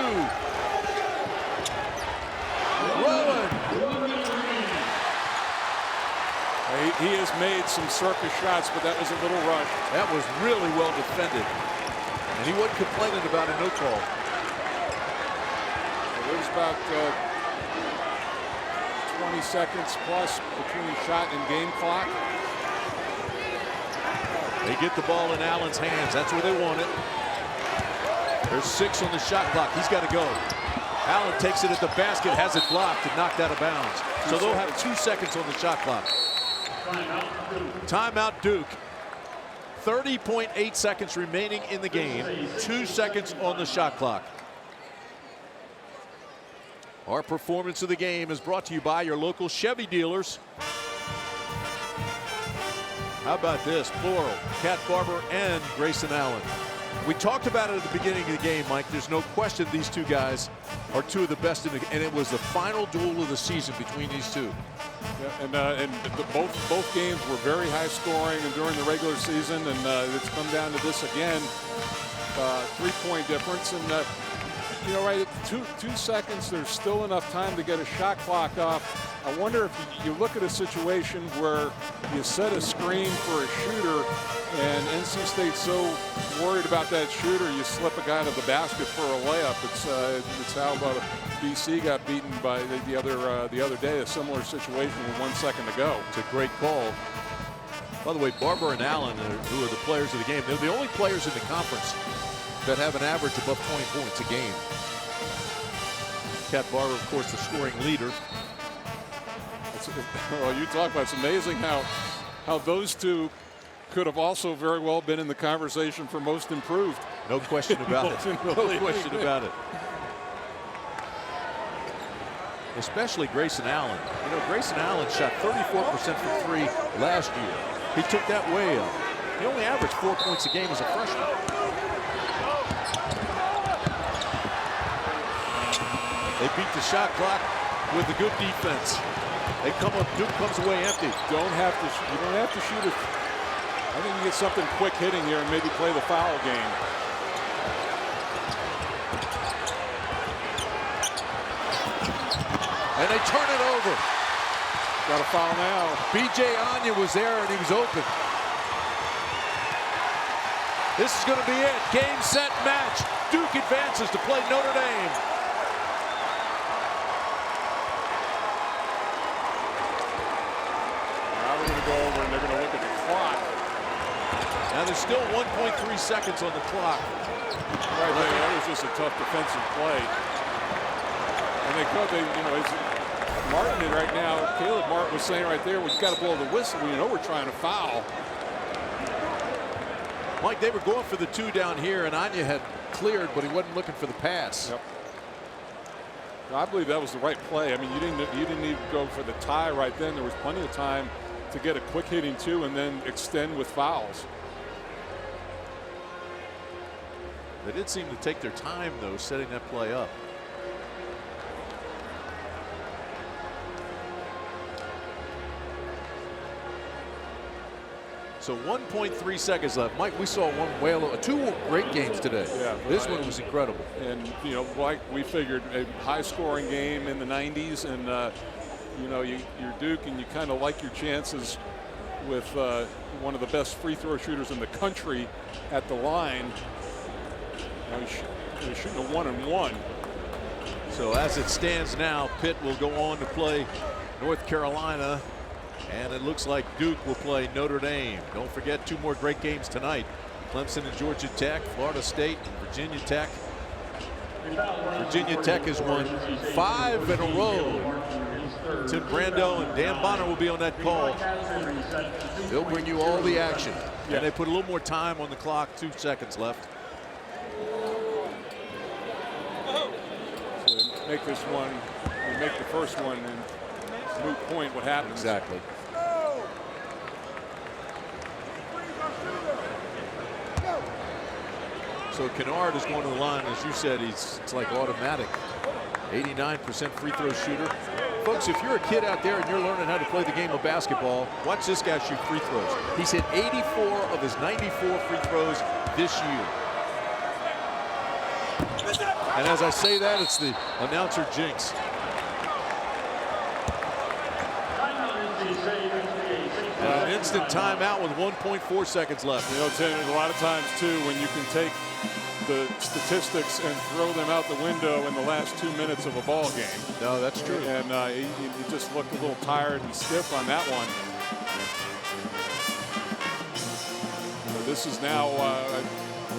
Rowan. He has made some circus shots, but that was a little rush. That was really well defended. And he wasn't complaining about a no call. There's about 20 seconds plus between shot and game clock. They get the ball in Allen's hands. That's where they want it. There's 6 on the shot clock. He's got to go. Allen takes it at the basket, has it blocked and knocked out of bounds. So they'll have 2 seconds on the shot clock. Timeout Duke. 30.8 seconds remaining in the game. 2 seconds on the shot clock. Our performance of the game is brought to you by your local Chevy dealers. How about this? Plural. Cat Barber and Grayson Allen. We talked about it at the beginning of the game, Mike. There's no question these two guys are 2 of the best in the game. And it was the final duel of the season between these 2. Yeah, and both games were very high scoring and during the regular season. And it's come down to this again. 3-point difference. And you know, right at 2 seconds, there's still enough time to get a shot clock off. I wonder if you look at a situation where you set a screen for a shooter and NC State's so worried about that shooter, you slip a guy to the basket for a layup. It's how about BC got beaten by the other day, a similar situation with 1 second to go. It's a great call. By the way, Barber and Allen, who are the players of the game, they're the only players in the conference that have an average above 20 points a game. Cat Barber, of course, the scoring leader. Well, you talk about it's amazing how those 2 could have also very well been in the conversation for most improved. No question about it. No question about it. Especially Grayson Allen. You know, Grayson Allen shot 34% from 3 last year. He took that way up. He only averaged 4 points a game as a freshman. They beat the shot clock with a good defense. They come up. Duke comes away empty. You don't have to shoot it. I think you get something quick hitting here and maybe play the foul game. And they turn it over. Got a foul now. B.J. Anya was there and he was open. This is going to be it. Game, set, match. Duke advances to play Notre Dame. Go over and they're going to look at the clock. Now there's still 1.3 seconds on the clock. Right there, that was just a tough defensive play. And Martin right now, Caleb Martin was saying right there, we've got to blow the whistle. We know we're trying to foul. Mike, they were going for the 2 down here, and Anya had cleared, but he wasn't looking for the pass. Yep. I believe that was the right play. I mean, you didn't need to go for the tie right then. There was plenty of time to get a quick hitting 2 and then extend with fouls. They did seem to take their time, though, setting that play up. So 1.3 seconds left. Mike, we saw 2 great games today. Yeah, this one was incredible. And, you know, like we figured, a high-scoring game in the 90s, and you know, you're Duke, and you kind of like your chances with one of the best free throw shooters in the country at the line. He's shooting a 1-and-1. So as it stands now, Pitt will go on to play North Carolina, and it looks like Duke will play Notre Dame. Don't forget 2 more great games tonight. Clemson and Georgia Tech, Florida State and Virginia Tech. Virginia Tech has won 5 in a row. Tim Brando and Dan Bonner will be on that call. They'll bring you all the action. Yeah. And they put a little more time on the clock, 2 seconds left. So make this one, you make the first one, and moot point what happens. Exactly. So Kennard is going to the line. As you said, it's like automatic. 89% free throw shooter. Folks, if you're a kid out there and you're learning how to play the game of basketball, watch this guy shoot free throws. He's hit 84 of his 94 free throws this year. And as I say that, it's the announcer jinx. And instant timeout with 1.4 seconds left. You know, Tim, a lot of times, too, when you can take the statistics and throw them out the window in the last 2 minutes of a ball game. No, that's true. And he just looked a little tired and stiff on that one. So this is now, I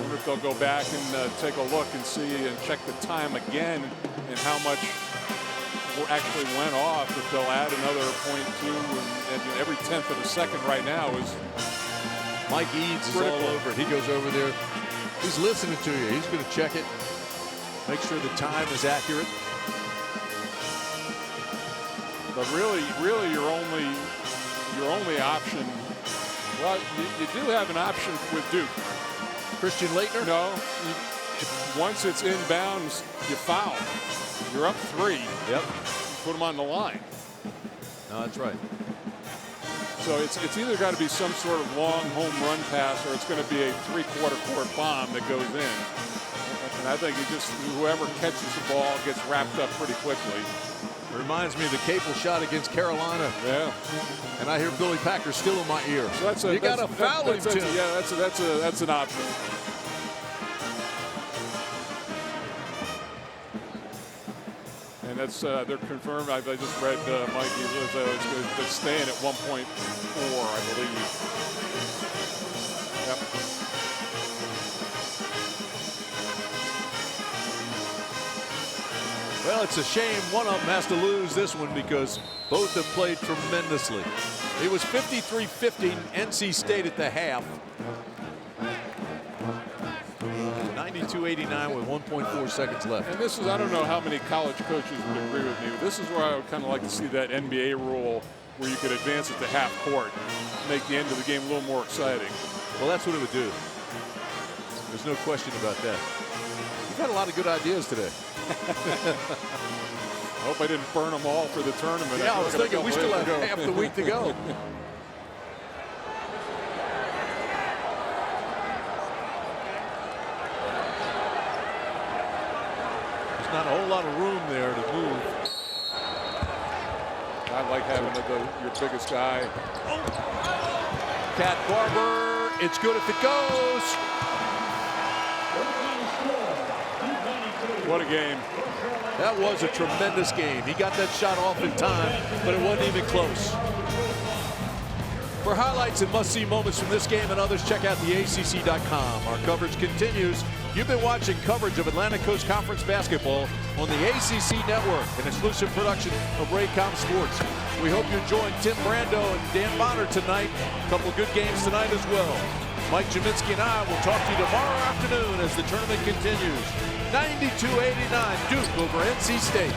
wonder if they'll go back and take a look and see and check the time again and how much actually went off. If they'll add another 0.2, and every 10th of a second right now is Mike Eads is all over it. He goes over there. He's listening to you. He's going to check it, make sure the time is accurate. But really your only option. Well, you do have an option with Duke. Christian Laettner? No. Once it's inbounds, you foul. You're up 3. Yep. Put them on the line. No, that's right. So it's either got to be some sort of long home run pass, or it's going to be a 3/4 court bomb that goes in. And I think whoever catches the ball gets wrapped up pretty quickly. Reminds me of the Capel shot against Carolina. Yeah. And I hear Billy Packer still in my ear. So you got to foul him, Tim. Yeah, that's an option. And that's they're confirmed. I just read Mike. It's staying at 1.4, I believe. Yep. Well, it's a shame one of them has to lose this one because both have played tremendously. It was 53-50 NC State at the half. 92-89 with 1.4 seconds left. And this is, I don't know how many college coaches would agree with me, but this is where I would kind of like to see that NBA rule where you could advance it to half court, make the end of the game a little more exciting. Well, that's what it would do. There's no question about that. You've had a lot of good ideas today. I hope I didn't burn them all for the tournament. Yeah, I was thinking we still have half the week to go. Not a whole lot of room there to move. I like having your biggest guy. Cat Barber, it's good if it goes. What a game. That was a tremendous game. He got that shot off in time, but it wasn't even close. For highlights and must-see moments from this game and others, check out theACC.com. Our coverage continues. You've been watching coverage of Atlantic Coast Conference basketball on the ACC Network, an exclusive production of Raycom Sports. We hope you joined Tim Brando and Dan Bonner tonight. A couple of good games tonight as well. Mike Jaminski and I will talk to you tomorrow afternoon as the tournament continues. 92-89 Duke over NC State.